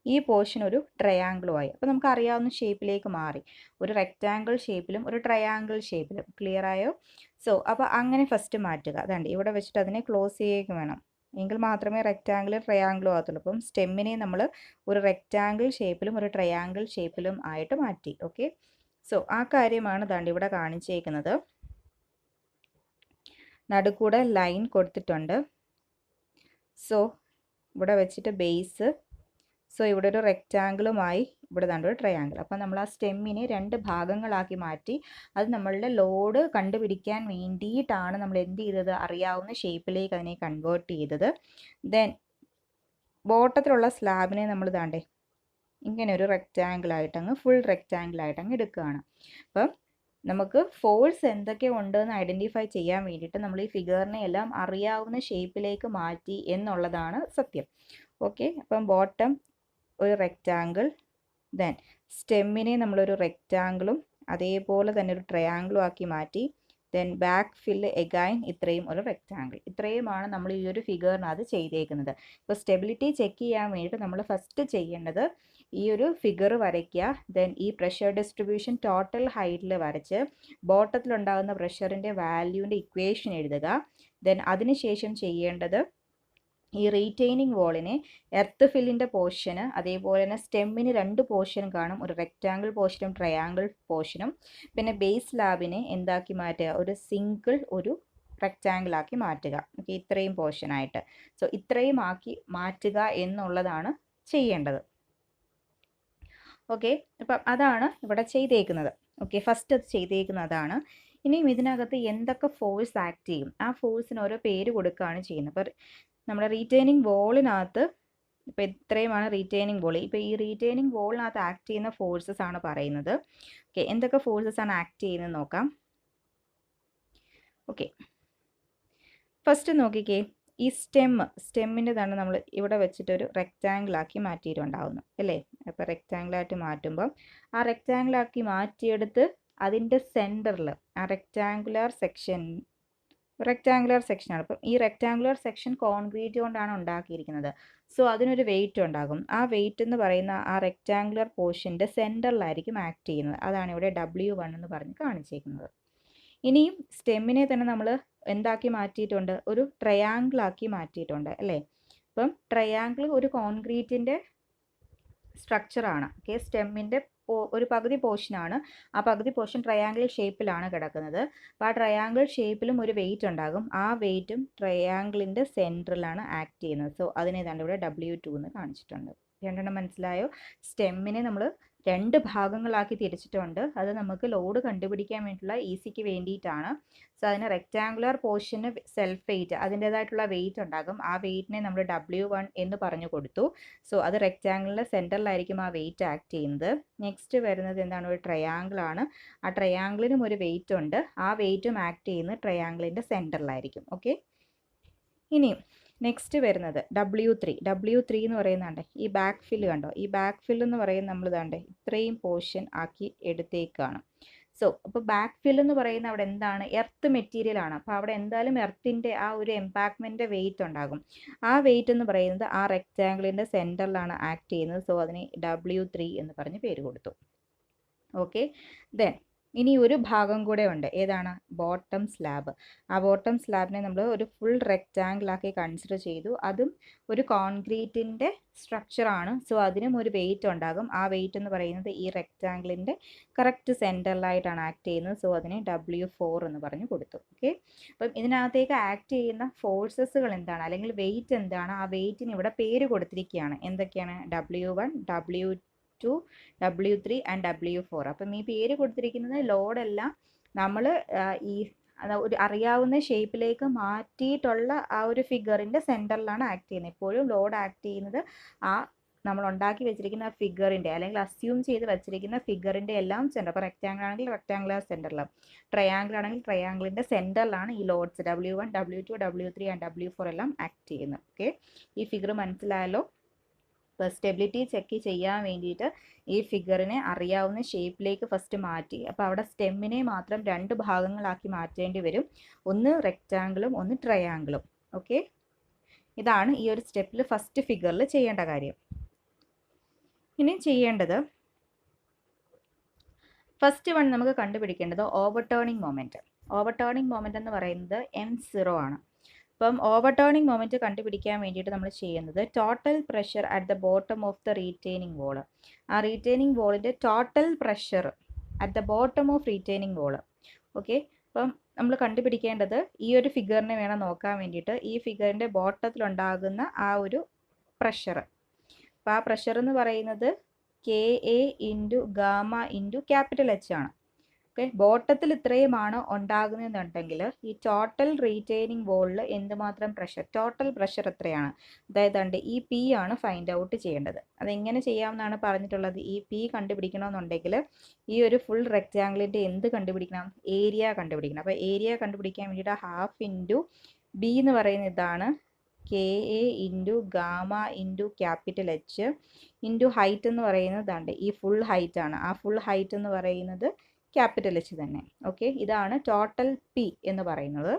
ഈ പോർഷൻ ഒരു ട്രയാങ്കിളുമായി. അപ്പോൾ നമുക്ക് അറിയാവുന്ന ഷേപ്പിലേക്ക് മാറി. ഒരു റെക്റ്റാങ്കിൾ ഷേപ്പിലും ഒരു ട്രയാങ്കിൾ ഷേപ്പിലും. ക്ലിയർ ആയോ? സോ അപ്പോൾ അങ്ങനെ ഫസ്റ്റ് മാറ്റുക. അതാണ്ട് ഇവിടെ വെച്ചിട്ട് അതിനെ ക്ലോസ് ചെയ്യുകയും വേണം, എങ്കിൽ മാത്രമേ റെക്റ്റാങ്കിളും ട്രയാങ്കിളും ആകത്തുള്ളൂ. അപ്പം സ്റ്റെമ്മിനെ നമ്മൾ ഒരു റെക്റ്റാങ്കിൾ ഷേപ്പിലും ഒരു ട്രയാങ്കിൾ ഷേപ്പിലും ആയിട്ട് മാറ്റി. ഓക്കെ, സോ ആ കാര്യമാണ് ദാണ്ട് ഇവിടെ കാണിച്ചേക്കുന്നത്. നടുക്കൂടെ ലൈൻ കൊടുത്തിട്ടുണ്ട്. സോ ഇവിടെ വെച്ചിട്ട് ബേസ്, സോ ഇവിടെ ഒരു റെക്റ്റാങ്കിളുമായി ഇവിടെ ദാണ്ട് ഒരു ട്രയാങ്കിൾ. അപ്പോൾ നമ്മൾ ആ സ്റ്റെമ്മിനെ രണ്ട് ഭാഗങ്ങളാക്കി മാറ്റി. അത് നമ്മളുടെ ലോഡ് കണ്ടുപിടിക്കാൻ വേണ്ടിയിട്ടാണ് നമ്മൾ എന്ത് ചെയ്തത്? അറിയാവുന്ന ഷേപ്പിലേക്ക് അതിനെ കൺവേർട്ട് ചെയ്തത്. ദെൻ ബോട്ടത്തിലുള്ള സ്ലാബിനെ നമ്മൾ ദാണ്ടേ ഇങ്ങനെ ഒരു റെക്റ്റാങ്കിളായിട്ട് അങ്ങ് ഫുൾ റെക്റ്റാങ്കിളായിട്ട് അങ്ങ് എടുക്കുകയാണ്. അപ്പം നമുക്ക് ഫോഴ്സ് എന്തൊക്കെ ഉണ്ടെന്ന് ഐഡൻറ്റിഫൈ ചെയ്യാൻ വേണ്ടിയിട്ട് നമ്മൾ ഈ ഫിഗറിനെ എല്ലാം അറിയാവുന്ന ഷേപ്പിലേക്ക് മാറ്റി എന്നുള്ളതാണ് സത്യം. ഓക്കെ, അപ്പം ബോട്ടം ഒരു റെക്റ്റാങ്കിൾ, ദെൻ സ്റ്റെമ്മിനെ നമ്മളൊരു റെക്റ്റാങ്കിളും അതേപോലെ തന്നെ ഒരു ട്രയാങ്കിളും ആക്കി മാറ്റി. ദെൻ ബാക്ക് ഫില്ല് എഗൈൻ ഇത്രയും ഒരു റെക്റ്റാങ്കിൾ. ഇത്രയുമാണ് നമ്മൾ ഈ ഒരു ഫിഗറിനകത്ത് ചെയ്തേക്കുന്നത്. ഇപ്പോൾ സ്റ്റെബിലിറ്റി ചെക്ക് ചെയ്യാൻ വേണ്ടിയിട്ട് നമ്മൾ ഫസ്റ്റ് ചെയ്യേണ്ടത് ഈ ഒരു ഫിഗർ വരയ്ക്കുക. ദെൻ ഈ പ്രഷർ ഡിസ്ട്രിബ്യൂഷൻ ടോട്ടൽ ഹൈറ്റിൽ വരച്ച് ബോട്ടത്തിലുണ്ടാകുന്ന പ്രഷറിൻ്റെ വാല്യൂവിൻ്റെ ഇക്വേഷൻ എഴുതുക. ദെൻ അതിനുശേഷം ചെയ്യേണ്ടത് ഈ റീറ്റെയിനിങ് വോളിനെ എർത്ത് ഫില്ലിൻ്റെ പോർഷന്, അതേപോലെ തന്നെ സ്റ്റെമ്മിന് രണ്ട് പോർഷൻ കാണും, ഒരു റെക്റ്റാങ്കിൾ പോർഷനും ട്രയാങ്കിൾ പോർഷനും. പിന്നെ ബേസ് സ്ലാബിനെ എന്താക്കി മാറ്റുക? ഒരു സിംഗിൾ ഒരു റെക്റ്റാങ്കിൾ ആക്കി മാറ്റുക. ഓക്കെ, ഇത്രയും പോർഷനായിട്ട്. സോ ഇത്രയും ആക്കി മാറ്റുക എന്നുള്ളതാണ് ചെയ്യേണ്ടത്. ഓക്കെ, അപ്പം അതാണ് ഇവിടെ ചെയ്തേക്കുന്നത്. ഓക്കെ, ഫസ്റ്റ് അത് ചെയ്തേക്കുന്നത് അതാണ്. ഇനിയും ഇതിനകത്ത് എന്തൊക്കെ ഫോഴ്സ് ആക്ട് ചെയ്യും, ആ ഫോഴ്സിന് ഓരോ പേര് കൊടുക്കുകയാണ് ചെയ്യുന്നത്. അപ്പോൾ നമ്മുടെ റീറ്റെയിനിങ് വോളിനകത്ത് ഇപ്പോൾ ഇത്രയുമാണ് റീറ്റെയിനിങ് വോൾ. ഇപ്പോൾ ഈ റീറ്റെയിനിങ് വോളിനകത്ത് ആക്ട് ചെയ്യുന്ന ഫോഴ്സസ് ആണ് പറയുന്നത്. ഓക്കെ, എന്തൊക്കെ ഫോഴ്സസ് ആണ് ആക്ട് ചെയ്യുന്നത് നോക്കാം. ഓക്കെ, ഫസ്റ്റ് നോക്കിക്കേ, ഈ സ്റ്റെമ്മിൻ്റെ തന്നെ നമ്മൾ ഇവിടെ വെച്ചിട്ടൊരു റെക്റ്റാങ്കിളാക്കി മാറ്റിയിട്ടുണ്ടാവുന്നു അല്ലേ. അപ്പോൾ റെക്റ്റാങ്കിളായിട്ട് മാറ്റുമ്പം ആ റെക്റ്റാങ്കിളാക്കി മാറ്റിയെടുത്ത് അതിൻ്റെ സെൻറ്ററിൽ ആ റെക്റ്റാങ്കുലർ സെക്ഷനാണ്. അപ്പം ഈ റെക്റ്റാങ്കുലർ സെക്ഷൻ കോൺക്രീറ്റ് കൊണ്ടാണ് ഉണ്ടാക്കിയിരിക്കുന്നത്. സോ അതിനൊരു വെയിറ്റ് ഉണ്ടാകും. ആ വെയിറ്റ് എന്ന് പറയുന്ന ആ റെക്റ്റാങ്കുലർ പോർഷൻ്റെ സെൻറ്ററിലായിരിക്കും ആക്ട് ചെയ്യുന്നത്. അതാണ് ഇവിടെ W1 എന്ന് പറഞ്ഞ് കാണിച്ചേക്കുന്നത്. ഇനിയും സ്റ്റെമ്മിനെ തന്നെ നമ്മൾ എന്താക്കി മാറ്റിയിട്ടുണ്ട്, ഒരു ട്രയാങ്കിളാക്കി മാറ്റിയിട്ടുണ്ട് അല്ലേ. അപ്പം ട്രയാങ്കിൾ ഒരു കോൺക്രീറ്റിൻ്റെ സ്ട്രക്ചറാണ്. ഓക്കെ, സ്റ്റെമ്മിൻ്റെ ഒരു പകുതി പോർഷനാണ്. ആ പകുതി പോർഷൻ ട്രയാങ്കിൾ ഷേപ്പിലാണ് കിടക്കുന്നത്. അപ്പോൾ ആ ട്രയാങ്കിൾ ഷേപ്പിലും ഒരു വെയിറ്റ് ഉണ്ടാകും. ആ വെയിറ്റും ട്രയാങ്കിളിൻ്റെ സെൻറ്ററിലാണ് ആക്ട് ചെയ്യുന്നത്. സോ അതിനേതാണ്ട് ഇവിടെ W2 എന്ന് കാണിച്ചിട്ടുണ്ട്. രണ്ടെണ്ണം മനസ്സിലായോ? സ്റ്റെമ്മിനെ നമ്മൾ രണ്ട് ഭാഗങ്ങളാക്കി തിരിച്ചിട്ടുണ്ട്. അത് നമുക്ക് ലോഡ് കണ്ടുപിടിക്കാൻ വേണ്ടിയിട്ടുള്ള ഈസിക്ക് വേണ്ടിയിട്ടാണ്. സോ അതിന് റെക്റ്റാങ്കുലർ പോർഷന് സെൽഫ് വെയിറ്റ്, അതിൻ്റേതായിട്ടുള്ള വെയിറ്റ് ഉണ്ടാകും. ആ വെയിറ്റിനെ നമ്മൾ W1 എന്ന് പറഞ്ഞു കൊടുത്തു. സോ അത് റെക്റ്റാങ്കിളിൻ്റെ സെൻറ്ററിലായിരിക്കും ആ വെയിറ്റ് ആക്ട് ചെയ്യുന്നത്. നെക്സ്റ്റ് വരുന്നത് എന്താണ്, ഒരു ട്രയാങ്കിളാണ്. ആ ട്രയാങ്കിളിനും ഒരു വെയിറ്റ് ഉണ്ട്. ആ വെയിറ്റും ആക്ട് ചെയ്യുന്നത് ട്രയാങ്കിളിൻ്റെ സെൻറ്ററിലായിരിക്കും. ഓക്കെ, ഇനി നെക്സ്റ്റ് വരുന്നത് W3 എന്ന് പറയുന്നുണ്ട്. ഈ ബാക്ക് ഫില്ല് കണ്ടോ, ഈ ബാക്ക് ഫില്ല് എന്ന് പറയുന്നത് നമ്മൾ ഇതാണ്ട് ഇത്രയും പോർഷൻ ആക്കി എടുത്തേക്കാണ്. സോ അപ്പോൾ ബാക്ക് ഫില്ല് എന്ന് പറയുന്ന അവിടെ എന്താണ്, എർത്ത് മെറ്റീരിയൽ ആണ്. അപ്പോൾ അവിടെ എന്തായാലും എർത്തിൻ്റെ ആ ഒരു എംപാക്ട്മെൻറ്റ് വെയിറ്റ് ഉണ്ടാകും. ആ വെയിറ്റ് എന്ന് പറയുന്നത് ആ റെക്റ്റാങ്കിളിൻ്റെ സെൻറ്ററിലാണ് ആക്ട് ചെയ്യുന്നത്. സോ അതിന് W3 എന്ന് പറഞ്ഞ് പേര് കൊടുത്തു. ഓക്കെ, ദെൻ ഇനി ഒരു ഭാഗം കൂടെ ഉണ്ട്. ഏതാണ്, ബോട്ടം സ്ലാബ്. ആ ബോട്ടം സ്ലാബിനെ നമ്മൾ ഒരു ഫുൾ റെക്റ്റാങ്കിളാക്കി കൺസിഡർ ചെയ്തു. അതും ഒരു കോൺക്രീറ്റിൻ്റെ സ്ട്രക്ചറാണ്. സോ അതിനും ഒരു വെയിറ്റ് ഉണ്ടാകും. ആ വെയിറ്റ് എന്ന് പറയുന്നത് ഈ റെക്റ്റാങ്കിളിൻ്റെ കറക്റ്റ് സെൻറ്ററിലായിട്ടാണ് ആക്ട് ചെയ്യുന്നത്. സോ അതിനെ W4 എന്ന് പറഞ്ഞു കൊടുത്തു. ഓക്കെ, അപ്പം ഇതിനകത്തേക്ക് ആക്ട് ചെയ്യുന്ന ഫോഴ്സസുകൾ എന്താണ്, അല്ലെങ്കിൽ വെയിറ്റ് എന്താണ്, ആ വെയിറ്റിന് ഇവിടെ പേര് കൊടുത്തിരിക്കുകയാണ്. എന്തൊക്കെയാണ്, W1, W2, W3 and W4. അപ്പം ഈ പേര് കൊടുത്തിരിക്കുന്നത് ലോഡെല്ലാം നമ്മൾ ഈ ഒരു അറിയാവുന്ന ഷേപ്പിലേക്ക് മാറ്റിയിട്ടുള്ള ആ ഒരു ഫിഗറിൻ്റെ സെൻറ്ററിലാണ് ആക്ട് ചെയ്യുന്നത്. എപ്പോഴും ലോഡ് ആക്ട് ചെയ്യുന്നത് ആ നമ്മൾ ഉണ്ടാക്കി വെച്ചിരിക്കുന്ന ഫിഗറിൻ്റെ, അല്ലെങ്കിൽ അസ്യൂം ചെയ്ത് വെച്ചിരിക്കുന്ന ഫിഗറിൻ്റെ എല്ലാം സെൻറ്റർ. അപ്പോൾ റെക്റ്റാങ്കിൾ ആണെങ്കിൽ റെക്റ്റാങ്കുലർ സെൻറ്ററിൽ, ട്രയാങ്കിൾ ആണെങ്കിൽ ട്രയാങ്കിളിൻ്റെ സെൻറ്ററിലാണ് ഈ lords W1, W2, W3 and W4 എല്ലാം ആക്ട് ചെയ്യുന്നത്. ഓക്കെ, ഈ ഫിഗർ മനസ്സിലായല്ലോ. ഇപ്പോൾ സ്റ്റെബിലിറ്റി ചെക്ക് ചെയ്യാൻ വേണ്ടിയിട്ട് ഈ ഫിഗറിനെ അറിയാവുന്ന ഷേപ്പിലേക്ക് ഫസ്റ്റ് മാറ്റി. അപ്പോൾ അവിടെ സ്റ്റെമ്മിനെ മാത്രം രണ്ട് ഭാഗങ്ങളാക്കി മാറ്റേണ്ടി വരും. ഒന്ന് റെക്റ്റാങ്കിളും ഒന്ന് ട്രയാങ്കിളും. ഓക്കെ, ഇതാണ് ഈ ഒരു സ്റ്റെപ്പിൽ ഫസ്റ്റ് ഫിഗറിൽ ചെയ്യേണ്ട കാര്യം. ഇനി ചെയ്യേണ്ടത് ഫസ്റ്റ് വൺ നമുക്ക് കണ്ടുപിടിക്കേണ്ടത് ഓവർടേണിംഗ് മൊമെൻറ്റ്. ഓവർടേണിംഗ് മൊമെൻറ്റ് എന്ന് പറയുന്നത് M0 ആണ്. അപ്പം ഓവർടേണിംഗ് മൊമെൻറ്റ് കണ്ടുപിടിക്കാൻ വേണ്ടിയിട്ട് നമ്മൾ ചെയ്യുന്നത് total pressure at the bottom of the retaining wall. ആ റീറ്റെയിനിങ് വോളിൻ്റെ total pressure at the bottom of retaining wall. Okay, അപ്പം നമ്മൾ കണ്ടുപിടിക്കേണ്ടത് ഈ ഒരു ഫിഗറിനെ വേണം നോക്കാൻ വേണ്ടിയിട്ട്. ഈ ഫിഗറിൻ്റെ ബോട്ടത്തിലുണ്ടാകുന്ന ആ ഒരു പ്രഷർ. അപ്പോൾ ആ പ്രഷർ എന്ന് പറയുന്നത് KA into gamma into H ആണ്. ഓക്കെ, ബോട്ടത്തിൽ ഇത്രയുമാണ് ഉണ്ടാകുന്നതെന്നുണ്ടെങ്കിൽ ഈ ടോട്ടൽ റീറ്റെയിനിങ് വോളിൽ എന്തുമാത്രം പ്രഷർ, ടോട്ടൽ പ്രഷർ എത്രയാണ്, അതായത് ഈ P ആണ് ഫൈൻഡ് ഔട്ട് ചെയ്യേണ്ടത്. അതെങ്ങനെ ചെയ്യാമെന്നാണ് പറഞ്ഞിട്ടുള്ളത്. ഈ P കണ്ടുപിടിക്കണമെന്നുണ്ടെങ്കിൽ ഈ ഒരു ഫുൾ റെക്റ്റാങ്കിളിൻ്റെ എന്ത് കണ്ടുപിടിക്കണം, ഏരിയ കണ്ടുപിടിക്കണം. അപ്പോൾ ഏരിയ കണ്ടുപിടിക്കാൻ വേണ്ടിയിട്ട് ഹാഫ് ഇൻറ്റു B എന്ന് പറയുന്ന ഇതാണ് KA into gamma into H into height എന്ന് പറയുന്നത് ഈ ഫുൾ ഹൈറ്റ് ആണ്. ആ ഫുൾ ഹൈറ്റ് എന്ന് പറയുന്നത് H തന്നെ. ഓക്കെ, ഇതാണ് ടോട്ടൽ P എന്ന് പറയുന്നത്.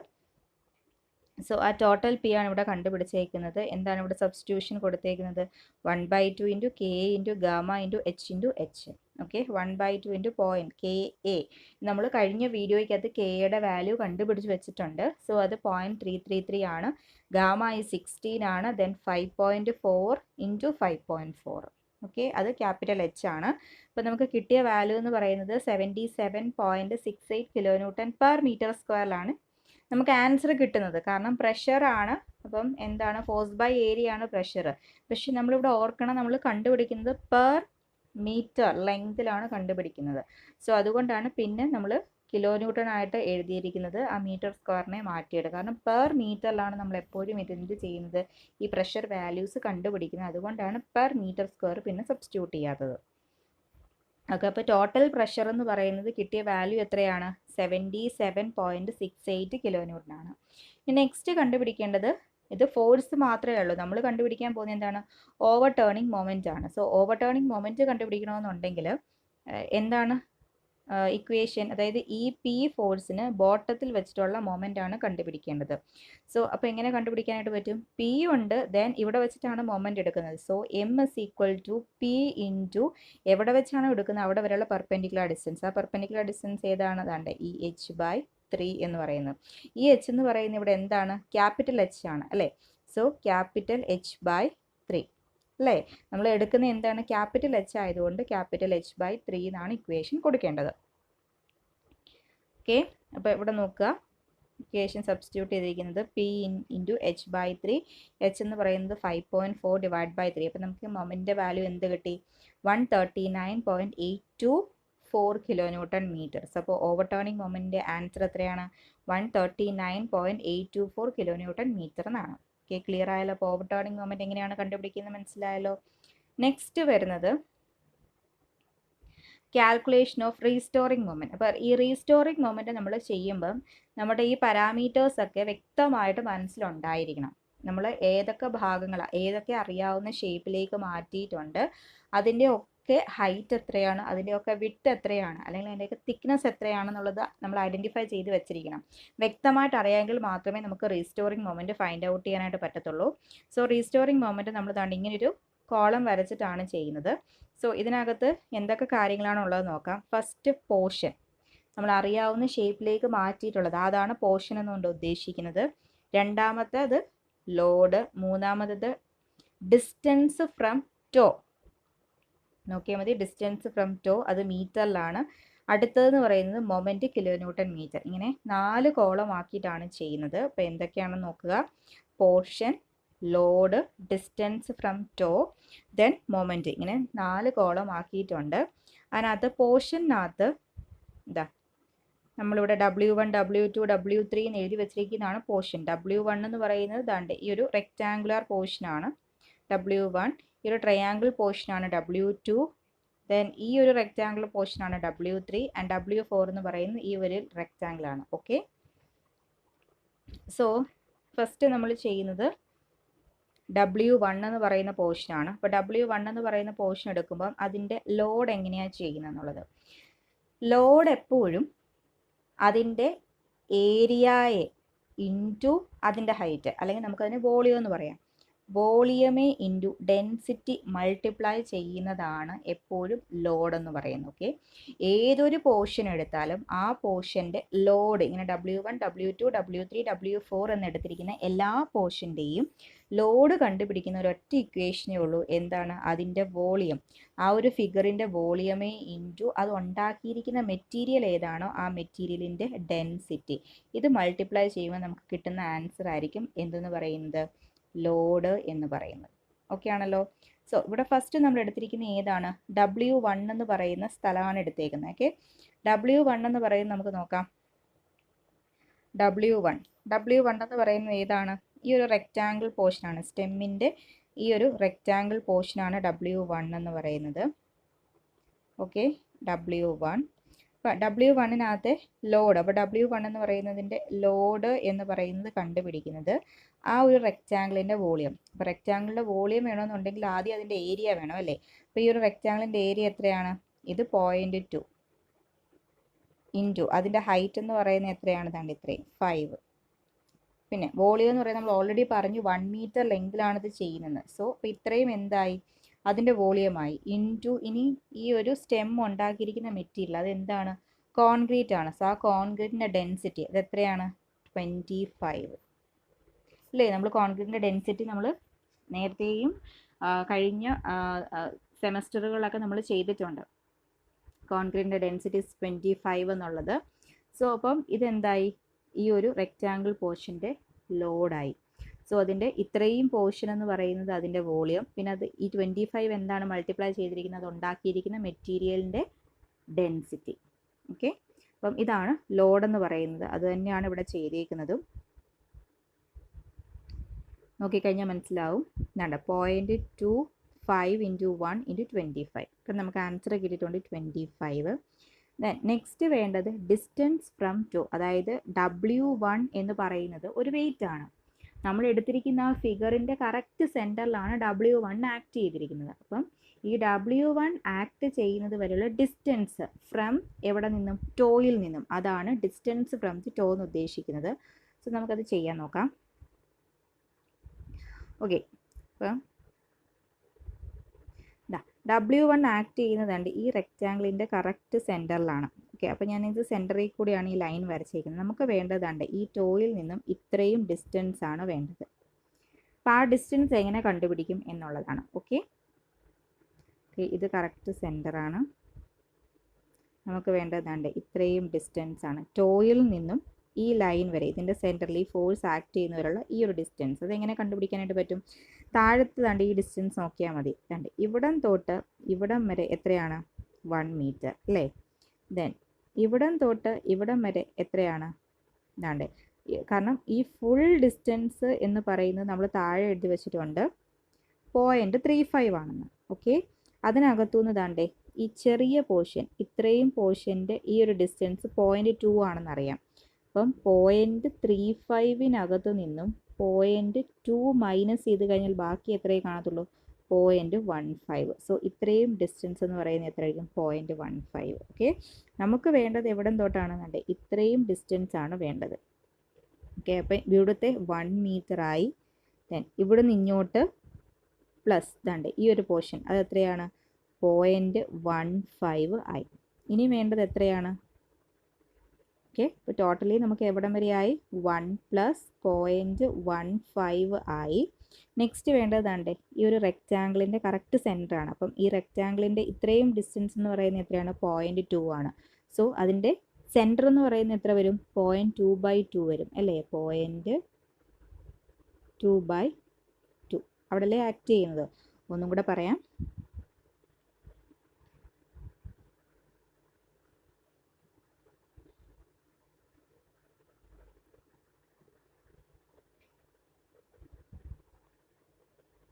സോ ആ ടോട്ടൽ P ആണ് ഇവിടെ കണ്ടുപിടിച്ചേക്കുന്നത്. എന്താണ് ഇവിടെ സബ്സ്റ്റിറ്റ്യൂഷൻ കൊടുത്തേക്കുന്നത്, 1/2 into KA into gamma into H into H. Okay, 1/2 into point KA. നമ്മൾ കഴിഞ്ഞ വീഡിയോയ്ക്കകത്ത് KAയുടെ വാല്യൂ കണ്ടുപിടിച്ച് വെച്ചിട്ടുണ്ട്. സോ അത് 0.333 ആണ്. ഗാമ 16 ആണ്. Then 5.4 into 5.4. ഓക്കെ, അത് H ആണ്. അപ്പോൾ നമുക്ക് കിട്ടിയ വാല്യൂ എന്ന് പറയുന്നത് 77.68 kN/m²ലാണ് നമുക്ക് ആൻസർ കിട്ടുന്നത്. കാരണം പ്രഷറാണ്. അപ്പം എന്താണ്, ഫോഴ്സ് ബൈ ഏരിയ ആണ് പ്രഷർ. പക്ഷെ നമ്മളിവിടെ ഓർക്കണം, നമ്മൾ കണ്ടുപിടിക്കുന്നത് പെർ മീറ്റർ ലെങ്തിലാണ് കണ്ടുപിടിക്കുന്നത്. സോ അതുകൊണ്ടാണ് പിന്നെ നമ്മൾ കിലോ ന്യൂട്ടൺ ആയിട്ട് എഴുതിയിരിക്കുന്നത്. ആ മീറ്റർ സ്ക്വയറിനെ മാറ്റിയിടുക. കാരണം പെർ മീറ്ററിലാണ് നമ്മൾ എപ്പോഴും എന്ത് ചെയ്യുന്നത്, ഈ പ്രഷർ വാല്യൂസ് കണ്ടുപിടിക്കുന്നത്. അതുകൊണ്ടാണ് പെർ മീറ്റർ സ്ക്വയർ പിന്നെ സബ്സ്റ്റിറ്റ്യൂട്ട് ചെയ്യാത്തത്. ഓക്കെ, അപ്പോൾ ടോട്ടൽ പ്രഷർ എന്ന് പറയുന്നത് കിട്ടിയ വാല്യൂ എത്രയാണ്? 77.68 കിലോ ന്യൂട്ടൺ ആണ്. നെക്സ്റ്റ് കണ്ടുപിടിക്കേണ്ടത്, ഇത് ഫോഴ്സ് മാത്രമേ ഉള്ളൂ. നമ്മൾ കണ്ടുപിടിക്കാൻ പോകുന്നത് എന്താണ്? ഓവർ ടേണിംഗ് മൊമെൻ്റ് ആണ്. സോ ഓവർ ടേണിംഗ് മൊമെൻ്റ് കണ്ടുപിടിക്കണമെന്നുണ്ടെങ്കിൽ എന്താണ് ഇക്വേഷൻ? അതായത് ഈ പി ഫോഴ്സിന് ബോട്ടത്തിൽ വെച്ചിട്ടുള്ള മൊമെൻ്റ് ആണ് കണ്ടുപിടിക്കേണ്ടത്. സോ അപ്പോൾ എങ്ങനെ കണ്ടുപിടിക്കാനായിട്ട് പറ്റും? പി ഉണ്ട്, ദെൻ ഇവിടെ വെച്ചിട്ടാണ് മൊമെൻ്റ് എടുക്കുന്നത്. So M is equal to P into എവിടെ വെച്ചാണ് എടുക്കുന്നത് അവിടെ വരെയുള്ള പെർപെൻഡിക്കുലർ ഡിസ്റ്റൻസ്. ആ പെർപെൻഡിക്കുലർ ഡിസ്റ്റൻസ് ഏതാണ്? അതാണ്ട് ഈ h/3 എന്ന് പറയുന്നത്. ഈ h എന്ന് പറയുന്നത് ഇവിടെ എന്താണ്? ക്യാപിറ്റൽ H ആണ് അല്ലേ? സോ ക്യാപിറ്റൽ h/3 അല്ലേ? നമ്മൾ എടുക്കുന്ന എന്താണ്? ക്യാപിറ്റൽ H ആയതുകൊണ്ട് ക്യാപിറ്റൽ h/3 എന്നാണ് ഇക്വേഷൻ കൊടുക്കേണ്ടത്. ഓക്കെ, അപ്പോൾ ഇവിടെ നോക്കുക, ഇക്വേഷൻ സബ്സ്റ്റിറ്റ്യൂട്ട് ചെയ്തിരിക്കുന്നത് പി ഇൻറ്റു h/3. h എന്ന് പറയുന്നത് 5.4 ഡിവൈഡ് ബൈ 3. അപ്പോൾ നമുക്ക് മൊമെൻ്റ് വാല്യൂ എന്ത് കിട്ടി? 139.824 കിലോ ന്യൂട്ടൺ മീറ്റേഴ്സ്. അപ്പോൾ ഓവർ ടേണിംഗ് മൊമെൻ്റ് ആൻസർ എത്രയാണ്? 139.824 കിലോ ന്യൂട്ടൺ മീറ്റർ എന്നാണ്. ഓക്കെ, ക്ലിയർ ആയല്ലോ? അപ്പോൾ ഓവർ ടേണിംഗ് മൊമെൻ്റ് എങ്ങനെയാണ് കണ്ടുപിടിക്കുന്നത് മനസ്സിലായല്ലോ? നെക്സ്റ്റ് വരുന്നത് കാൽക്കുലേഷൻ ഓഫ് റീസ്റ്റോറിംഗ് മൊമെൻറ്റ്. അപ്പോൾ ഈ റീസ്റ്റോറിംഗ് മൊമെൻറ്റ് നമ്മൾ ചെയ്യുമ്പം നമ്മുടെ ഈ പാരാമീറ്റേഴ്സൊക്കെ വ്യക്തമായിട്ട് മനസ്സിലുണ്ടായിരിക്കണം. നമ്മൾ ഏതൊക്കെ ഭാഗങ്ങളാണ്, ഏതൊക്കെ അറിയാവുന്ന ഷേപ്പിലേക്ക് മാറ്റിയിട്ടുണ്ട്, അതിൻ്റെ ഒക്കെ ഹൈറ്റ് എത്രയാണ്, അതിൻ്റെയൊക്കെ വിഡ്ത്ത് എത്രയാണ്, അല്ലെങ്കിൽ അതിൻ്റെയൊക്കെ തിക്നെസ് എത്രയാണെന്നുള്ളത് നമ്മൾ ഐഡൻറ്റിഫൈ ചെയ്ത് വെച്ചിരിക്കണം. വ്യക്തമായിട്ട് അറിയാമെങ്കിൽ മാത്രമേ നമുക്ക് റീസ്റ്റോറിംഗ് മൊമെൻറ്റ് ഫൈൻഡ് ഔട്ട് ചെയ്യാനായിട്ട് പറ്റത്തുള്ളൂ. സോ റീസ്റ്റോറിംഗ് മൊമെൻറ്റ് നമ്മൾ ദാണ്ട് ഇങ്ങനൊരു കോളം വരച്ചിട്ടാണ് ചെയ്യുന്നത്. സോ ഇതിനകത്ത് എന്തൊക്കെ കാര്യങ്ങളാണ് ഉള്ളത് നോക്കാം. ഫസ്റ്റ് പോർഷൻ നമ്മൾ അറിയാവുന്ന ഷേപ്പിലേക്ക് മാറ്റിയിട്ടുള്ളത്, അതാണ് പോർഷൻ എന്നുകൊണ്ട് ഉദ്ദേശിക്കുന്നത്. രണ്ടാമത്തേത് ലോഡ്, മൂന്നാമത്തേത് ഡിസ്റ്റൻസ് ഫ്രം ടോ. നോക്കിയാൽ മതി, ഡിസ്റ്റൻസ് ഫ്രം ടോ അത് മീറ്ററിലാണ്. അടുത്തതെന്ന് പറയുന്നത് മൊമെൻറ്റ് കിലോ ന്യൂട്ടൺ മീറ്റർ. ഇങ്ങനെ 4 കോളം ആക്കിയിട്ടാണ് ചെയ്യുന്നത്. അപ്പോൾ എന്തൊക്കെയാണെന്ന് നോക്കുക. Portion, load, distance from toe, then moment. ഇങ്ങനെ 4 കോളം ആക്കിയിട്ടുണ്ട്. അതിനകത്ത് പോർഷനകത്ത് ഇതാ നമ്മളിവിടെ W1, W2, W3 എന്ന് എഴുതി വെച്ചിരിക്കുന്നതാണ് പോർഷൻ. W1 എന്ന് പറയുന്നത് ദാണ്ട് ഈ ഒരു റെക്റ്റാങ്കുലർ പോർഷനാണ് W1. ഈ ഒരു ട്രയാങ്കിൾ പോർഷനാണ് W2. ദെൻ ഈ ഒരു റെക്റ്റാങ്കുലർ പോർഷനാണ് W3 ആൻഡ് W4 എന്ന് പറയുന്നത് ഈ ഒരു റെക്റ്റാങ്കിളാണ്. ഓക്കെ, സോ ഫസ്റ്റ് നമ്മൾ ചെയ്യുന്നത് W1 എന്ന് പറയുന്ന പോർഷനാണ്. അപ്പോൾ W1 എന്ന് പറയുന്ന പോർഷൻ എടുക്കുമ്പം അതിൻ്റെ ലോഡ് എങ്ങനെയാണ് ചെയ്യുന്നത് എന്നുള്ളത്. ലോഡ് എപ്പോഴും അതിൻ്റെ ഏരിയയെ ഇൻറ്റു അതിൻ്റെ ഹൈറ്റ്, അല്ലെങ്കിൽ നമുക്കതിനെ വോളിയം എന്ന് പറയാം. വോളിയമേ ഇൻറ്റു ഡെൻസിറ്റി മൾട്ടിപ്ലൈ ചെയ്യുന്നതാണ് എപ്പോഴും ലോഡ് എന്ന് പറയുന്നത്. ഓക്കെ, ഏതൊരു പോർഷൻ എടുത്താലും ആ പോർഷൻ്റെ ലോഡ് ഇങ്ങനെ W1, W2, W3, W4 എന്നെടുത്തിരിക്കുന്ന എല്ലാ പോർഷൻ്റെയും ലോഡ് കണ്ടുപിടിക്കുന്ന ഒരൊറ്റ ഇക്വേഷനേ ഉള്ളൂ. എന്താണ്? അതിൻ്റെ വോളിയം. ആ ഒരു ഫിഗറിൻ്റെ വോളിയമേ ഇൻറ്റു അത് ഉണ്ടാക്കിയിരിക്കുന്ന മെറ്റീരിയൽ ഏതാണോ ആ മെറ്റീരിയലിൻ്റെ ഡെൻസിറ്റി. ഇത് മൾട്ടിപ്ലൈ ചെയ്യുമ്പോൾ നമുക്ക് കിട്ടുന്ന ആൻസർ ആയിരിക്കും എന്തെന്ന് പറയുന്നത്? ലോഡ് എന്ന് പറയുന്നത്. ഓക്കെ ആണല്ലോ? സോ ഇവിടെ ഫസ്റ്റ് നമ്മൾ എടുത്തിരിക്കുന്ന ഏതാണ്? W1 എന്ന് പറയുന്ന സ്ഥലമാണ് എടുത്തേക്കുന്നത്. ഓക്കെ, W1 എന്ന് പറയുന്നത് നമുക്ക് നോക്കാം. W1 എന്ന് പറയുന്നത് ഏതാണ്? ഈ ഒരു റെക്റ്റാങ്കിൾ പോർഷനാണ്. സ്റ്റെമ്മിൻ്റെ ഈ ഒരു റെക്റ്റാങ്കിൾ പോർഷനാണ് W1 എന്ന് പറയുന്നത്. Okay, W1. അപ്പോൾ W1-നകത്തെ ലോഡ്, അപ്പോൾ W1 എന്ന് പറയുന്നതിൻ്റെ ലോഡ് എന്ന് പറയുന്നത് കണ്ടുപിടിക്കുന്നത് ആ ഒരു റെക്റ്റാങ്കിളിൻ്റെ വോളിയം. അപ്പോൾ റെക്റ്റാങ്കിളിൻ്റെ വോളിയം വേണമെന്നുണ്ടെങ്കിൽ ആദ്യം അതിൻ്റെ ഏരിയ വേണം അല്ലേ? അപ്പോൾ ഈ ഒരു റെക്റ്റാങ്കിളിൻ്റെ ഏരിയ എത്രയാണ്? ഇത് 0.2 ഇൻറ്റു അതിൻ്റെ ഹൈറ്റ് എന്ന് പറയുന്നത് എത്രയാണ്? ദാണ്ട് ഇത്രയും 5. പിന്നെ വോളിയം എന്ന് പറയുന്നത് നമ്മൾ ഓൾറെഡി പറഞ്ഞു 1 മീറ്റർ ലെങ്തിലാണ് ഇത് ചെയ്യുന്നത്. സോ അപ്പോൾ ഇത്രയും എന്തായി? അതിൻ്റെ വോളിയമായി. ഇൻറ്റു ഇനി ഈ ഒരു സ്റ്റെം ഉണ്ടാക്കിയിരിക്കുന്ന മെറ്റീരിയൽ അതെന്താണ്? കോൺക്രീറ്റ് ആണ്. സോ ആ കോൺക്രീറ്റിൻ്റെ ഡെൻസിറ്റി അത് എത്രയാണ്? 25 അല്ലേ? നമ്മൾ കോൺക്രീറ്റിൻ്റെ ഡെൻസിറ്റി നമ്മൾ നേരത്തെയും കഴിഞ്ഞ സെമസ്റ്ററുകളിലൊക്കെ നമ്മൾ ചെയ്തിട്ടുണ്ട്. കോൺക്രീറ്റിൻ്റെ ഡെൻസിറ്റി 25 എന്നുള്ളത്. സോ അപ്പം ഇതെന്തായി? ഈ ഒരു റെക്റ്റാങ്കിൾ പോർഷൻ്റെ ലോഡായി. സോ അതിൻ്റെ ഇത്രയും പോർഷൻ എന്ന് പറയുന്നത് അതിൻ്റെ വോളിയം, പിന്നെ അത് ഈ 25 എന്താണ് മൾട്ടിപ്ലൈ ചെയ്തിരിക്കുന്നത്, ഉണ്ടാക്കിയിരിക്കുന്ന മെറ്റീരിയലിൻ്റെ ഡെൻസിറ്റി. ഓക്കെ, അപ്പം ഇതാണ് ലോഡ് എന്ന് പറയുന്നത്. അത് തന്നെയാണ് ഇവിടെ ചെയ്തിരിക്കുന്നതും. നോക്കിക്കഴിഞ്ഞാൽ മനസ്സിലാവും. വേണ്ട 0.25 ഇൻറ്റു 1 ഇൻറ്റു 25. ഇപ്പം നമുക്ക് ആൻസർ കിട്ടിയിട്ടുണ്ട് 25. ദെൻ നെക്സ്റ്റ് വേണ്ടത് ഡിസ്റ്റൻസ് ഫ്രം ടു, അതായത് W1 എന്ന് പറയുന്നത് ഒരു വെയിറ്റ് ആണ്. നമ്മൾ എടുത്തിരിക്കുന്ന ആ ഫിഗറിൻ്റെ കറക്റ്റ് സെൻറ്ററിലാണ് W1 ആക്ട് ചെയ്തിരിക്കുന്നത്. അപ്പം ഈ W1 ആക്ട് ചെയ്യുന്നത് വരെയുള്ള ഡിസ്റ്റൻസ് ഫ്രം എവിടെ നിന്നും, ടോയിൽ നിന്നും, അതാണ് ഡിസ്റ്റൻസ് ഫ്രം ദി ടോ എന്ന് ഉദ്ദേശിക്കുന്നത്. സോ നമുക്കത് ചെയ്യാൻ നോക്കാം. ഓക്കെ, അപ്പം W1 ആക്ട് ചെയ്യുന്നതുണ്ട് ഈ റെക്റ്റാങ്കിളിൻ്റെ കറക്റ്റ് സെൻറ്ററിലാണ്. ഓക്കെ, അപ്പോൾ ഞാനിത് സെൻറ്ററിൽ കൂടിയാണ് ഈ ലൈൻ വരച്ചിരിക്കുന്നത്. നമുക്ക് വേണ്ടതുണ്ട് ഈ ടോയിൽ നിന്നും ഇത്രയും ഡിസ്റ്റൻസ് ആണ് വേണ്ടത്. അപ്പോൾ ആ ഡിസ്റ്റൻസ് എങ്ങനെ കണ്ടുപിടിക്കും എന്നുള്ളതാണ്. ഓക്കെ, ഇത് കറക്റ്റ് സെൻറ്ററാണ്. നമുക്ക് വേണ്ടതുണ്ട് ഇത്രയും ഡിസ്റ്റൻസ് ആണ് ടോയിൽ നിന്നും ഈ ലൈൻ വരെ, ഇതിൻ്റെ സെൻറ്ററിൽ ഈ ഫോഴ്സ് ആക്ട് ചെയ്യുന്നവരുള്ള ഈ ഒരു ഡിസ്റ്റൻസ്. അതെങ്ങനെ കണ്ടുപിടിക്കാനായിട്ട് പറ്റും? താഴത്ത് തണ്ട് ഈ ഡിസ്റ്റൻസ് നോക്കിയാൽ മതി. തണ്ട് ഇവിടം തൊട്ട് ഇവിടം വരെ എത്രയാണ്? 1 മീറ്റർ അല്ലേ? ദെൻ ഇവിടം തൊട്ട് ഇവിടം വരെ എത്രയാണ്? ദാണ്ട്, കാരണം ഈ ഫുൾ ഡിസ്റ്റൻസ് എന്ന് പറയുന്നത് നമ്മൾ താഴെ എഴുതി വെച്ചിട്ടുണ്ട് 0.35 ആണെന്ന്. ഓക്കെ, അതിനകത്തുനിന്ന് ദാണ്ടേ ഈ ചെറിയ പോർഷൻ, ഇത്രയും പോർഷൻ്റെ ഈ ഒരു ഡിസ്റ്റൻസ് 0.2 ആണെന്നറിയാം. അപ്പം 0.35 നിന്നും 0.2 മൈനസ് ചെയ്ത് കഴിഞ്ഞാൽ ബാക്കി എത്രയേ കാണത്തുള്ളൂ? 0.15. സോ ഇത്രയും ഡിസ്റ്റൻസ് എന്ന് പറയുന്നത് എത്രയായിരിക്കും? 0.15. ഓക്കെ, നമുക്ക് വേണ്ടത് എവിടം തൊട്ടാണെന്നുണ്ട് ഇത്രയും ഡിസ്റ്റൻസ് ആണ് വേണ്ടത്. ഓക്കെ, അപ്പം ഇവിടുത്തെ 1 മീറ്റർ ആയി. ദെൻ ഇവിടുന്ന് ഇങ്ങോട്ട് പ്ലസ് ദാണ്ട് ഈ ഒരു പോർഷൻ, അത് എത്രയാണ്? 0.15 ആയി. ഇനി വേണ്ടത് എത്രയാണ്? ഓക്കെ, ഇപ്പോൾ ടോട്ടലി നമുക്ക് എവിടം വരെയായി? 1 പ്ലസ് 0.15 ആയി. നെക്സ്റ്റ് വേണ്ടതാണ്ട് ഈ ഒരു റെക്റ്റാങ്കിളിൻ്റെ കറക്റ്റ് സെൻറ്റർ ആണ്. അപ്പം ഈ റെക്റ്റാങ്കിളിൻ്റെ ഇത്രയും ഡിസ്റ്റൻസ് എന്ന് പറയുന്നത് എത്രയാണ്? 0.2 ആണ്. സോ അതിൻ്റെ സെൻറ്റർ എന്ന് പറയുന്നത് എത്ര വരും? 0.2/2 വരും അല്ലേ? 0.2/2 അവിടെ അല്ലേ ആക്ട് ചെയ്യുന്നത്. ഒന്നും കൂടെ പറയാം.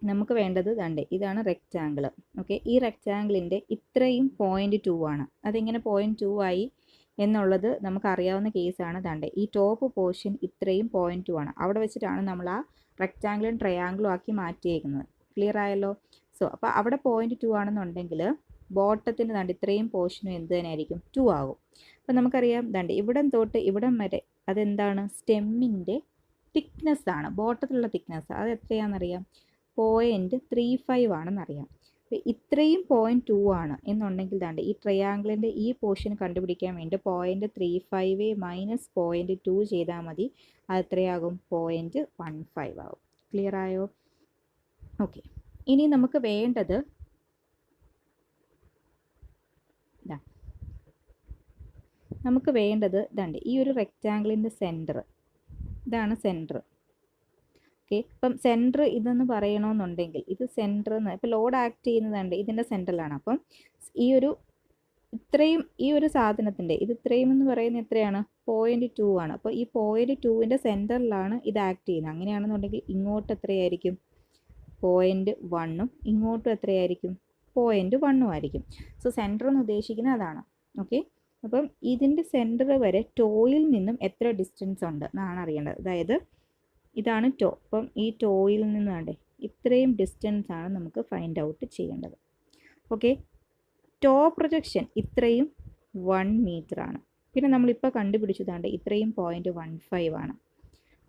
നമുക്ക് വേണ്ടത് ദാണ്ട് ഇതാണ് റെക്റ്റാങ്കിൾ. ഓക്കെ, ഈ റെക്റ്റാങ്കിളിൻ്റെ ഇത്രയും 0.2 ആണ്. അതെങ്ങനെ 0.2 ആയി എന്നുള്ളത് നമുക്കറിയാവുന്ന കേസാണ്. ദാണ്ട് ഈ ടോപ്പ് പോർഷൻ ഇത്രയും 0.2 ആണ്. അവിടെ വെച്ചിട്ടാണ് നമ്മൾ ആ റെക്റ്റാങ്കിളും ട്രയാങ്കിളും ആക്കി മാറ്റിയേക്കുന്നത്. ക്ലിയർ ആയല്ലോ? സോ അപ്പോൾ അവിടെ 0.2 ആണെന്നുണ്ടെങ്കിൽ ബോട്ടത്തിന് ദാണ്ട് ഇത്രയും പോർഷനും എന്ത് തന്നെയായിരിക്കും? 2 ആകും. അപ്പം നമുക്കറിയാം ദാണ്ട് ഇവിടം തൊട്ട് ഇവിടം വരെ അതെന്താണ്? സ്റ്റെമ്മിൻ്റെ തിക്നെസ് ആണ്. ബോട്ടത്തിലുള്ള തിക്നെസ് അത് എത്രയാണെന്നറിയാം? 0.35 ആണെന്നറിയാം. അപ്പോൾ ഇത്രയും 0.2 ആണ് എന്നുണ്ടെങ്കിൽ ദാണ്ട് ഈ ട്രയാങ്കിളിൻ്റെ ഈ പോർഷൻ കണ്ടുപിടിക്കാൻ വേണ്ടി 0.35 മൈനസ് 0.2 ചെയ്താൽ മതി. അത് എത്രയാകും? 0.15 ആകും. ക്ലിയർ ആയോ? ഓക്കെ, ഇനി നമുക്ക് വേണ്ടത് ദാണ്ട് ഈ ഒരു റെക്റ്റാങ്കിളിൻ്റെ സെൻറ്റർ, ഇതാണ് സെൻറ്റർ. ഓക്കെ, ഇപ്പം സെൻറ്റർ ഇതെന്ന് പറയണമെന്നുണ്ടെങ്കിൽ ഇത് സെൻറ്റർ എന്ന്, ഇപ്പോൾ ലോഡ് ആക്ട് ചെയ്യുന്നതുണ്ട് ഇതിൻ്റെ സെൻറ്ററിലാണ്. അപ്പം ഈ ഒരു സാധനത്തിൻ്റെ ഇത് ഇത്രയും എന്ന് പറയുന്നത് എത്രയാണ്? 0.2 ആണ്. അപ്പോൾ ഈ 0.2ൻ്റെ സെൻറ്ററിലാണ് ഇത് ആക്ട് ചെയ്യുന്നത്. അങ്ങനെയാണെന്നുണ്ടെങ്കിൽ ഇങ്ങോട്ട് എത്രയായിരിക്കും? 0.1ഉം ഇങ്ങോട്ടും എത്രയായിരിക്കും? 0.1ഉം ആയിരിക്കും. സോ സെൻറ്റർ എന്ന് ഉദ്ദേശിക്കുന്നത് അതാണ്. ഓക്കെ, അപ്പം ഇതിൻ്റെ സെൻറ്റർ വരെ ടോയിൽ നിന്നും എത്ര ഡിസ്റ്റൻസ് ഉണ്ട് എന്നാണ് അറിയേണ്ടത്. അതായത് ഇതാണ് ടോ. അപ്പം ഈ ടോയിൽ നിന്നാണ്ട് ഇത്രയും ഡിസ്റ്റൻസ് ആണ് നമുക്ക് ഫൈൻഡ് ഔട്ട് ചെയ്യേണ്ടത്. ഓക്കെ, ടോ പ്രൊജക്ഷൻ ഇത്രയും 1 മീറ്റർ ആണ്. പിന്നെ നമ്മളിപ്പോൾ കണ്ടുപിടിച്ചതാണ്ട് ഇത്രയും 0.15 ആണ്.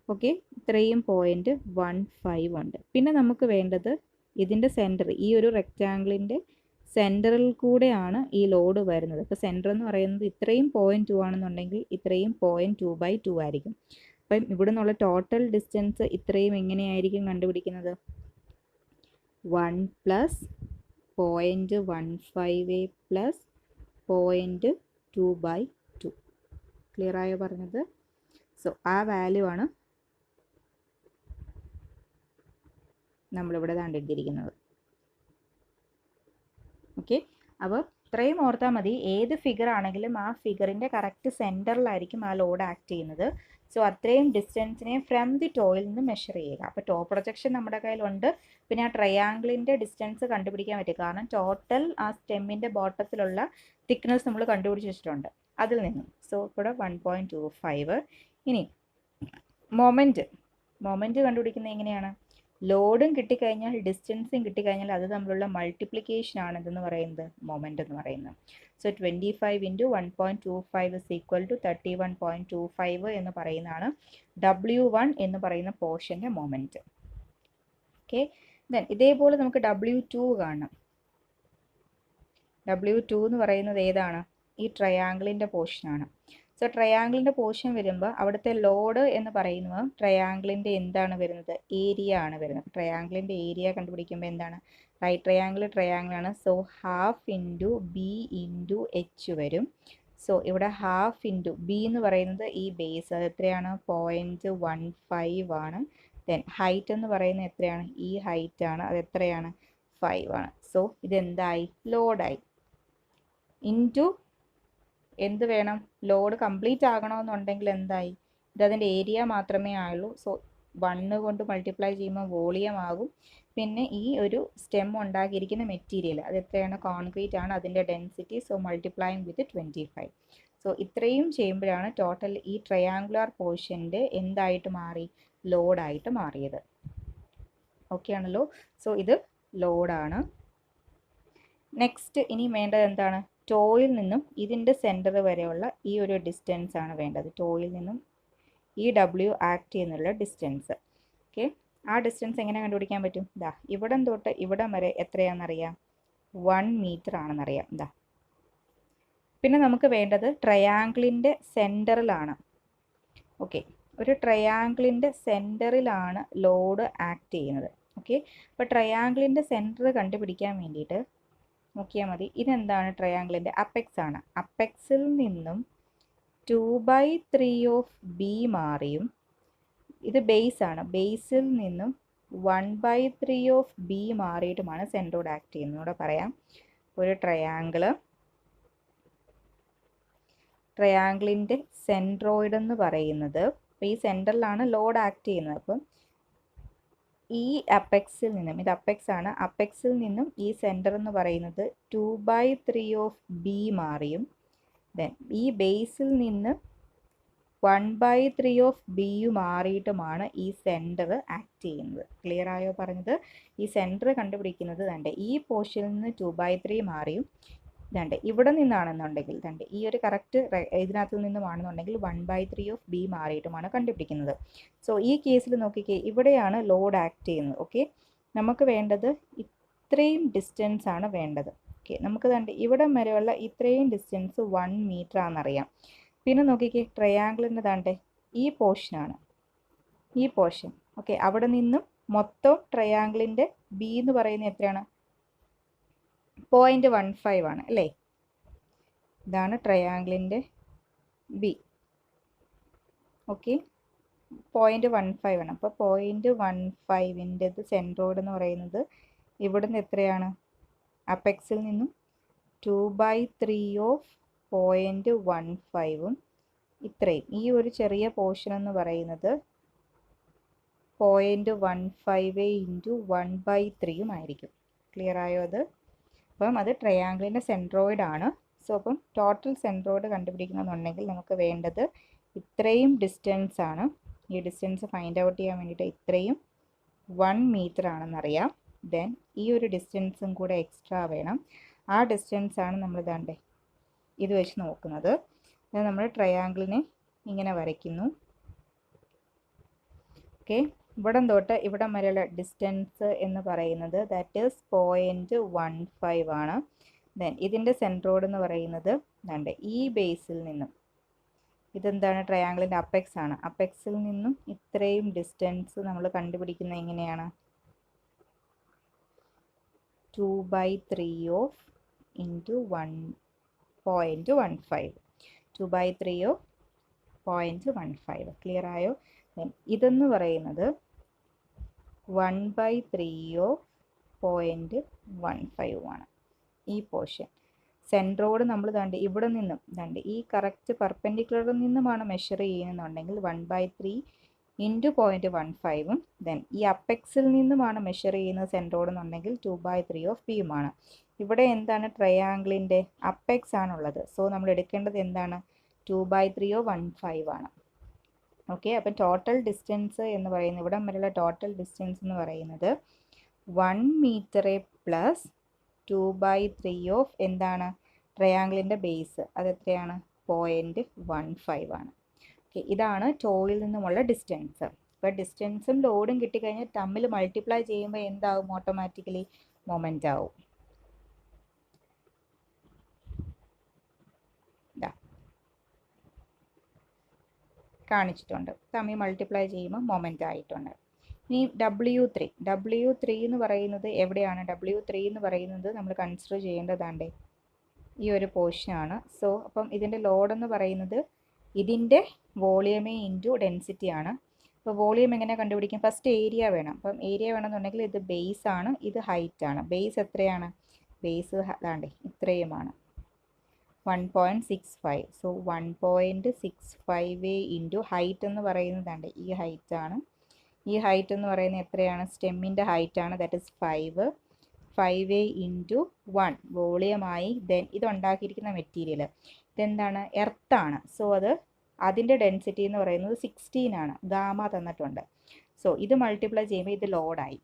ഓക്കെ, ഇത്രയും 0.15 ഉണ്ട്. പിന്നെ നമുക്ക് വേണ്ടത് ഇതിൻ്റെ സെൻറ്റർ, ഈ ഒരു റെക്റ്റാങ്കിളിൻ്റെ സെൻറ്ററിൽ കൂടെയാണ് ഈ ലോഡ് വരുന്നത്. അപ്പോൾ സെൻറ്റർ എന്ന് പറയുന്നത് ഇത്രയും 0.2 ആണെന്നുണ്ടെങ്കിൽ ഇത്രയും 0.2/2 ആയിരിക്കും. അപ്പം ഇവിടെ നിന്നുള്ള ടോട്ടൽ ഡിസ്റ്റൻസ് ഇത്രയും എങ്ങനെയായിരിക്കും കണ്ടുപിടിക്കുന്നത്? 1 പ്ലസ് 0.15 പ്ലസ് 0.2/2. ക്ലിയർ ആയോ പറഞ്ഞത്? സോ ആ വാല്യൂ ആണ് നമ്മളിവിടെ കണ്ടിരിക്കുന്നത്. ഓക്കെ, അപ്പോൾ ഇത്രയും ഓർത്താൽ മതി. ഏത് ഫിഗർ ആണെങ്കിലും ആ ഫിഗറിൻ്റെ കറക്റ്റ് സെൻറ്ററിലായിരിക്കും ആ ലോഡ് ആക്ട് ചെയ്യുന്നത്. സോ അത്രയും ഡിസ്റ്റൻസിനെ ഫ്രം ദി ടോയിൽ നിന്ന് മെഷർ ചെയ്യുക. അപ്പോൾ ടോ പ്രൊജക്ഷൻ നമ്മുടെ കയ്യിലുണ്ട്. പിന്നെ ആ ട്രയാങ്കിളിൻ്റെ ഡിസ്റ്റൻസ് കണ്ടുപിടിക്കാൻ പറ്റും. കാരണം ടോട്ടൽ ആ സ്റ്റെമ്മിൻ്റെ ബോട്ടത്തിലുള്ള തിക്നെസ് നമ്മൾ കണ്ടുപിടിച്ച് വെച്ചിട്ടുണ്ട് അതിൽ നിന്നും. സോ ഇവിടെ 1.25. ഇനി മൊമെൻറ്റ് കണ്ടുപിടിക്കുന്നത് എങ്ങനെയാണ്? ലോഡും കിട്ടിക്കഴിഞ്ഞാൽ ഡിസ്റ്റൻസും കിട്ടിക്കഴിഞ്ഞാൽ അത് തമ്മിലുള്ള മൾട്ടിപ്ലിക്കേഷൻ ആണ് ഇതെന്ന് പറയുന്നത് മൊമെൻ്റ് എന്ന് പറയുന്നത്. സോ 25 × 1.25 is equal to 31.25 എന്ന് പറയുന്നതാണ് W1 എന്ന് പറയുന്ന പോർഷൻ്റെ മൊമെൻറ്റ്. ഓക്കെ, ദെൻ ഇതേപോലെ നമുക്ക് W2 കാണാം. W2 എന്ന് പറയുന്നത് ഏതാണ്? ഈ ട്രയാങ്കിളിൻ്റെ പോർഷനാണ്. സോ ട്രയാങ്കിളിൻ്റെ പോർഷൻ വരുമ്പോൾ അവിടുത്തെ ലോഡ് എന്ന് പറയുന്നത് ട്രയാങ്കിളിൻ്റെ എന്താണ് വരുന്നത്? ഏരിയ ആണ് വരുന്നത്. ട്രയാങ്കിളിൻ്റെ ഏരിയ കണ്ടുപിടിക്കുമ്പോൾ എന്താണ്? റൈറ്റ് ട്രയാങ്കിളാണ്. So half into B into H വരും. സോ ഇവിടെ ഹാഫ് ഇൻറ്റു ബി എന്ന് പറയുന്നത് ഈ ബേസ്, അത് എത്രയാണ്? 0.15 ആണ്. ദെൻ ഹൈറ്റ് എന്ന് പറയുന്നത് എത്രയാണ്? ഈ ഹൈറ്റ് ആണ്, അത് എത്രയാണ്? 5 ആണ്. സോ ഇതെന്തായി? ലോഡായി. ഇൻറ്റു എന്ത് വേണം? ലോഡ് കംപ്ലീറ്റ് ആകണമെന്നുണ്ടെങ്കിൽ എന്തായി? ഇതതിൻ്റെ ഏരിയ മാത്രമേ ആയുള്ളൂ. സോ 1 കൊണ്ട് മൾട്ടിപ്ലൈ ചെയ്യുമ്പോൾ വോളിയം ആകും. പിന്നെ ഈ ഒരു സ്റ്റെം ഉണ്ടാക്കിയിരിക്കുന്ന മെറ്റീരിയൽ അത് എത്രയാണ്? കോൺക്രീറ്റ് ആണ്, അതിൻ്റെ ഡെൻസിറ്റി. സോ മൾട്ടിപ്ലൈങ് വിത്ത് 25. സോ ഇത്രയും ചെയ്യുമ്പോഴാണ് ടോട്ടൽ ഈ ട്രയാങ്കുലർ പോർഷൻ്റെ എന്തായിട്ട് മാറി? ലോഡായിട്ട് മാറിയത്. ഓക്കെ ആണല്ലോ. സോ ഇത് ലോഡാണ്. നെക്സ്റ്റ് ഇനി വേണ്ടത് എന്താണ്? ടോയിൽ നിന്നും ഇതിൻ്റെ സെൻറ്റർ വരെയുള്ള ഈ ഒരു ഡിസ്റ്റൻസ് ആണ് വേണ്ടത്. ടോയിൽ നിന്നും ഈ W ആക്ട് ചെയ്യുന്നുള്ള ഡിസ്റ്റൻസ്. ഓക്കെ, ആ ഡിസ്റ്റൻസ് എങ്ങനെ കണ്ടുപിടിക്കാൻ പറ്റും? ഇതാ ഇവിടം തൊട്ട് ഇവിടം വരെ എത്രയാണെന്നറിയാം? 1 മീറ്റർ ആണെന്നറിയാം. ഇതാ പിന്നെ നമുക്ക് വേണ്ടത് ട്രയാങ്കിളിൻ്റെ സെൻറ്ററിലാണ്. ഓക്കെ, ഒരു ട്രയാങ്കിളിൻ്റെ സെൻറ്ററിലാണ് ലോഡ് ആക്ട് ചെയ്യുന്നത്. ഓക്കെ, അപ്പോൾ ട്രയാങ്കിളിൻ്റെ സെൻറ്റർ കണ്ടുപിടിക്കാൻ വേണ്ടിയിട്ട് നോക്കിയാൽ മതി. ഇതെന്താണ്? ട്രയാങ്കിളിൻ്റെ അപ്പെക്സ് ആണ്. അപ്പെക്സിൽ നിന്നും 2/3 ഓഫ് ബി മാറിയും ഇത് ബേസ് ആണ്. ബേസിൽ നിന്നും 1/3 ഓഫ് ബി മാറിയിട്ടുമാണ് സെൻട്രോഡ് ആക്ട് ചെയ്യുന്നത്. ഇവിടെ പറയാം, ഒരു ട്രയാങ്കിളിൻ്റെ സെൻട്രോയിഡ് എന്ന് പറയുന്നത് ഈ സെൻറ്ററിലാണ് ലോഡ് ആക്ട് ചെയ്യുന്നത്. അപ്പം ഈ അപ്പെക്സിൽ നിന്നും, ഇത് അപ്പെക്സ് ആണ്, അപ്പെക്സിൽ നിന്നും ഈ സെൻറ്റർ എന്ന് പറയുന്നത് 2/3 ഓഫ് ബി മാറിയും ദെൻ ഈ ബേസിൽ നിന്ന് 1/3 ഓഫ് ബി മാറിയിട്ടുമാണ് ഈ സെൻറ്റർ ആക്ട് ചെയ്യുന്നത്. ക്ലിയർ ആയോ പറഞ്ഞത്? ഈ സെൻറ്റർ കണ്ടുപിടിക്കുന്നത് തൻ്റെ ഈ പോർഷനിൽ നിന്ന് 2/3 മാറിയും ദണ്ട് ഇവിടെ നിന്നാണെന്നുണ്ടെങ്കിൽ ദണ്ട് ഈ ഒരു കറക്റ്റ് ഇതിനകത്ത് നിന്നുമാണെന്നുണ്ടെങ്കിൽ 1/3 ഓഫ് ബി മാറിയിട്ടുമാണ് കണ്ടുപിടിക്കുന്നത്. സോ ഈ കേസിൽ നോക്കിക്കേ, ഇവിടെയാണ് ലോഡ് ആക്ട് ചെയ്യുന്നത്. ഓക്കെ, നമുക്ക് വേണ്ടത് ഇത്രയും ഡിസ്റ്റൻസ് ആണ് വേണ്ടത്. ഓക്കെ, നമുക്ക് ദണ്ട് ഇവിടം വരെയുള്ള ഇത്രയും ഡിസ്റ്റൻസ് 1 മീറ്റർ ആണെന്നറിയാം. പിന്നെ നോക്കിക്കേ, ട്രയാങ്കിളിൻ്റെ ദണ്ട് ഈ പോർഷനാണ്, ഈ പോർഷൻ. ഓക്കെ, അവിടെ നിന്നും മൊത്തം ട്രയാങ്കിളിൻ്റെ ബി എന്ന് പറയുന്നത് എത്രയാണ്? 0.15 ആണ് അല്ലേ? ഇതാണ് ട്രയാങ്കിളിൻ്റെ ബി. ഓക്കെ, 0.15 ആണ്. അപ്പോൾ 0.15ൻ്റെത് സെൻട്രോയിഡ് എന്ന് പറയുന്നത് ഇവിടുന്ന് എത്രയാണ്? അപ്പെക്സിൽ നിന്നും 2/3 ഓഫ് 0.15ഉം ഇത്രയും ഈ ഒരു ചെറിയ പോർഷൻ എന്ന് പറയുന്നത് 0.15 ഇൻറ്റു 1/3 ആയിരിക്കും. ക്ലിയർ ആയോ അത്? അപ്പം അത് ട്രയാങ്കിളിൻ്റെ സെൻട്രോയിഡ് ആണ്. സോ അപ്പം ടോട്ടൽ സെൻട്രോയിഡ് കണ്ടുപിടിക്കണമെന്നുണ്ടെങ്കിൽ നമുക്ക് വേണ്ടത് ഇത്രയും ഡിസ്റ്റൻസ് ആണ്. ഈ ഡിസ്റ്റൻസ് ഫൈൻഡ് ഔട്ട് ചെയ്യാൻ വേണ്ടിയിട്ട് ഇത്രയും 1 മീറ്റർ ആണെന്നറിയാം. ദെൻ ഈ ഒരു ഡിസ്റ്റൻസും കൂടെ എക്സ്ട്രാ വേണം. ആ ഡിസ്റ്റൻസ് ആണ് നമ്മൾ ഇതാണ്ടേ ഇത് വെച്ച് നോക്കുന്നത്. നമ്മൾ ട്രയാങ്കിളിനെ ഇങ്ങനെ വരയ്ക്കുന്നു. ഓക്കെ, ഇവിടം തൊട്ട് ഇവിടം വരെയുള്ള ഡിസ്റ്റൻസ് എന്ന് പറയുന്നത് ദാറ്റ് ഈസ് 0.15 ആണ്. ദെൻ ഇതിൻ്റെ സെൻട്രോയിഡ് എന്ന് പറയുന്നത് ദാണ്ടേ ഈ ബേസിൽ നിന്നും, ഇതെന്താണ്? ട്രയാങ്കിളിൻ്റെ അപ്പെക്സ് ആണ്. അപ്പെക്സിൽ നിന്നും ഇത്രയും ഡിസ്റ്റൻസ് നമ്മൾ കണ്ടുപിടിക്കുന്നത് എങ്ങനെയാണ്? 2/3 ഓഫ് ഇൻറ്റു 1.15, 2/3 ഓഫ് 0.15. ക്ലിയർ ആയോ? ഇതെന്ന് പറയുന്നത് 1/3 ഓഫ് 0.15 ആണ് ഈ പോർഷൻ. സെൻട്രോട് നമ്മൾ ദാണ്ട് ഇവിടെ നിന്നും ദാണ്ട് ഈ കറക്റ്റ് പെർപെൻഡിക്കുലറിൽ നിന്നുമാണ് മെഷർ ചെയ്യുന്നുണ്ടെങ്കിൽ 1/3 ഇൻറ്റു 0.15 ദെൻ ഈ അപ്പെക്സിൽ നിന്നുമാണ് മെഷർ ചെയ്യുന്നത് സെൻട്രോഡ് എന്നുണ്ടെങ്കിൽ 2/3 ഓഫ് പിയുമാണ്. ഇവിടെ എന്താണ് ട്രയാങ്കിളിൻ്റെ അപ്പെക്സ് ആണുള്ളത്. സോ നമ്മൾ എടുക്കേണ്ടത് എന്താണ് 2/3 ഓഫ് 15 ആണ്. ഓക്കെ, അപ്പം ടോട്ടൽ ഡിസ്റ്റൻസ് എന്ന് പറയുന്നത് ഇവിടെ വരെയുള്ള ടോട്ടൽ ഡിസ്റ്റൻസ് എന്ന് പറയുന്നത് 1 മീറ്റർ പ്ലസ് 2/3 ഓഫ് എന്താണ് ട്രയാങ്കിളിൻ്റെ ബേസ് അതെത്രയാണ് 0.15 ആണ്. ഓക്കെ, ഇതാണ് ടോയിൽ നിന്നുമുള്ള ഡിസ്റ്റൻസ്. ഇപ്പോൾ ഡിസ്റ്റൻസും ലോഡും കിട്ടിക്കഴിഞ്ഞാൽ തമ്മിൽ മൾട്ടിപ്ലൈ ചെയ്യുമ്പോൾ എന്താവും ഓട്ടോമാറ്റിക്കലി മൊമെൻ്റ് ആവും. കാണിച്ചിട്ടുണ്ട്, തമ്മിൽ മൾട്ടിപ്ലൈ ചെയ്യുമ്പോൾ മൊമെൻ്റ് ആയിട്ടുണ്ട്. ഇനി W3 എന്ന് പറയുന്നത് എവിടെയാണ്? W3 എന്ന് പറയുന്നത് നമ്മൾ കൺസിഡർ ചെയ്യേണ്ടതാണ്ടേ ഈ ഒരു പോർഷനാണ്. സോ അപ്പം ഇതിൻ്റെ ലോഡ് എന്ന് പറയുന്നത് ഇതിൻ്റെ വോളിയമേ ഇൻറ്റു ഡെൻസിറ്റി ആണ്. അപ്പോൾ വോളിയം എങ്ങനെ കണ്ടുപിടിക്കും? ഫസ്റ്റ് ഏരിയ വേണം. അപ്പം ഏരിയ വേണമെന്നുണ്ടെങ്കിൽ ഇത് ബേസ് ആണ്, ഇത് ഹൈറ്റ് ആണ്. ബേസ് എത്രയാണ്? ബേസ് അതാണ്ടേ ഇത്രയുമാണ് 1.65. സോ 1.65 ഇൻറ്റു ഹൈറ്റ് എന്ന് പറയുന്നതാണ്ട് ഈ ഹൈറ്റ് ആണ്. ഈ ഹൈറ്റ് എന്ന് പറയുന്നത് എത്രയാണ്? സ്റ്റെമ്മിൻ്റെ ഹൈറ്റ് ആണ്, ദാറ്റ് ഇസ് 5 ഇൻറ്റു 1 വോളിയമായി. ദെൻ ഇതുണ്ടാക്കിയിരിക്കുന്ന മെറ്റീരിയൽ ഇതെന്താണ്? എർത്താണ്. സോ അതിൻ്റെ ഡെൻസിറ്റി എന്ന് പറയുന്നത് 16 ആണ്, ഗാമ തന്നിട്ടുണ്ട്. സോ ഇത് മൾട്ടിപ്ലൈ ചെയ്യുമ്പോൾ ഇത് ലോഡായി.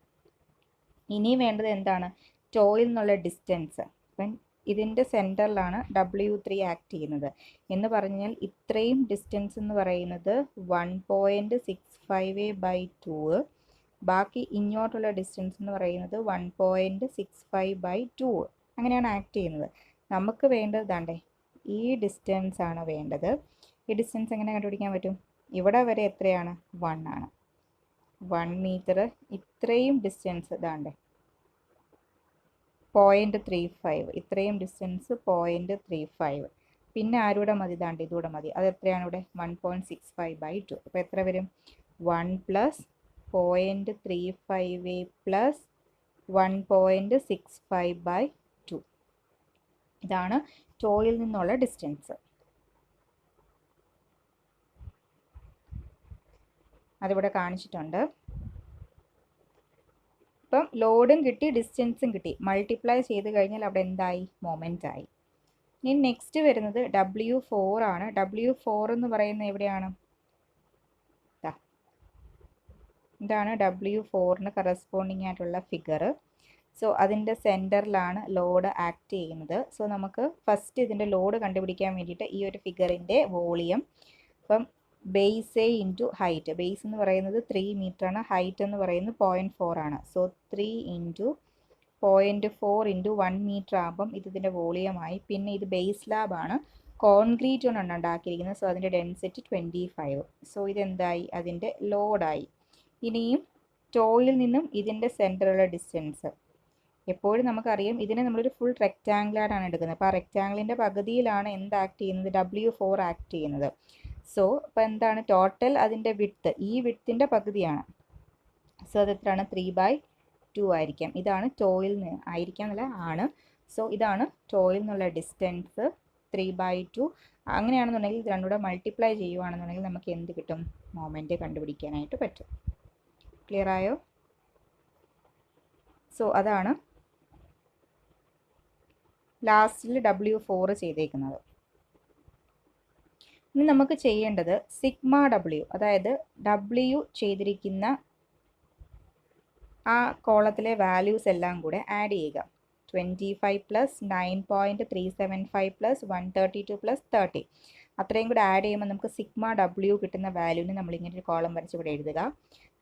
ഇനി വേണ്ടത് എന്താണ്? ടോയിൽ നിന്നുള്ള ഡിസ്റ്റൻസ്. അപ്പം ഇതിൻ്റെ സെൻറ്ററിലാണ് W3 ആക്ട് ചെയ്യുന്നത് എന്ന് പറഞ്ഞാൽ ഇത്രയും ഡിസ്റ്റൻസ് എന്ന് പറയുന്നത് 1.65/2, ബാക്കി ഇങ്ങോട്ടുള്ള ഡിസ്റ്റൻസ് എന്ന് പറയുന്നത് 1.65/2. അങ്ങനെയാണ് ആക്ട് ചെയ്യുന്നത്. നമുക്ക് വേണ്ടത് ദാണ്ടേ ഈ ഡിസ്റ്റൻസ് ആണ് വേണ്ടത്. ഈ ഡിസ്റ്റൻസ് എങ്ങനെ കണ്ടുപിടിക്കാൻ പറ്റും? ഇവിടെ വരെ എത്രയാണ്? 1 ആണ്. 1 മീറ്റർ. ഇത്രയും ഡിസ്റ്റൻസ് ദാണ്ടേ 0.35, ഇത്രയും ഡിസ്റ്റൻസ് 0.35. പിന്നെ ആരൂടെ മതി? ദാണ്ട് ഇതൂടെ മതി. അത് എത്രയാണ് ഇവിടെ? 1.65/2. അപ്പോൾ എത്ര വരും? 1 + 0.35 + 1.65/2. ഇതാണ് ടോയിൽ നിന്നുള്ള ഡിസ്റ്റൻസ്. അതിവിടെ കാണിച്ചിട്ടുണ്ട്. ഇപ്പം ലോഡും കിട്ടി, ഡിസ്റ്റൻസും കിട്ടി. മൾട്ടിപ്ലൈ ചെയ്ത് കഴിഞ്ഞാൽ അവിടെ എന്തായി? മൊമെൻ്റ് ആയി. ഇനി നെക്സ്റ്റ് വരുന്നത് W4 ആണ്. W4 എന്ന് പറയുന്നത് എവിടെയാണ്? ഇതാണ് W4ന് കറസ്പോണ്ടിങ് ആയിട്ടുള്ള ഫിഗർ. സോ അതിൻ്റെ സെൻറ്ററിലാണ് ലോഡ് ആക്ട് ചെയ്യുന്നത്. സോ നമുക്ക് ഫസ്റ്റ് ഇതിൻ്റെ ലോഡ് കണ്ടുപിടിക്കാൻ വേണ്ടിയിട്ട് ഈ ഒരു ഫിഗറിൻ്റെ വോളിയം, അപ്പം ബേസ് ഇൻറ്റു ഹൈറ്റ്. ബേസ് എന്ന് പറയുന്നത് 3 മീറ്റർ ആണ്, ഹൈറ്റ് എന്ന് പറയുന്നത് 0.4 ആണ്. സോ 3 ഇൻറ്റു 0.4 ഇൻറ്റു 1 മീറ്റർ ആകുമ്പം ഇതിൻ്റെ വോളിയമായി. പിന്നെ ഇത് ബേസ് സ്ലാബാണ്, കോൺക്രീറ്റ് കൊണ്ടാണ് ഉണ്ടാക്കിയിരിക്കുന്നത്. സോ അതിൻ്റെ ഡെൻസിറ്റി 25. സോ ഇതെന്തായി? അതിൻ്റെ ലോഡായി. ഇനിയും ടോയിൽ നിന്നും ഇതിൻ്റെ സെൻറ്ററുള്ള ഡിസ്റ്റൻസ് എപ്പോഴും നമുക്കറിയാം ഇതിനെ നമ്മളൊരു ഫുൾ റെക്റ്റാങ്കിളായിട്ടാണ് എടുക്കുന്നത്. അപ്പോൾ ആ റെക്റ്റാങ്കിളിൻ്റെ പകുതിയിലാണ് എന്ത് ആക്ട് ചെയ്യുന്നത്? W4 ആക്ട് ചെയ്യുന്നത്. സോ അപ്പോൾ എന്താണ് ടോട്ടൽ? അതിൻ്റെ വിഡ്ത്ത്, ഈ വിഡ്ത്തിൻ്റെ പകുതിയാണ്. സോ അത് എത്രയാണ്? 3/2 ആയിരിക്കാം. ഇതാണ് ടോയിൽ നിന്ന് ആയിരിക്കാം അല്ല ആണ്. സോ ഇതാണ് ടോയിൽ നിന്നുള്ള ഡിസ്റ്റൻസ് 3/2. അങ്ങനെയാണെന്നുണ്ടെങ്കിൽ ഇത് രണ്ടുകൂടെ മൾട്ടിപ്ലൈ ചെയ്യുകയാണെന്നുണ്ടെങ്കിൽ നമുക്ക് എന്ത് കിട്ടും? മൊമെൻ്റ് കണ്ടുപിടിക്കാനായിട്ട് പറ്റും. ക്ലിയർ ആയോ? സോ അതാണ് ലാസ്റ്റിൽ W4 ചെയ്തേക്കുന്നത്. ഇനി നമുക്ക് ചെയ്യേണ്ടത് σW, അതായത് W ചെയ്തിരിക്കുന്ന ആ കോളത്തിലെ വാല്യൂസ് എല്ലാം കൂടെ ആഡ് ചെയ്യുക. 25 + 9.375 + 132 + 30 അത്രയും കൂടെ ആഡ് ചെയ്യുമ്പോൾ നമുക്ക് σW കിട്ടുന്ന വാല്യൂവിന് നമ്മളിങ്ങനെ ഒരു കോളം വരച്ച് ഇവിടെ എഴുതുക.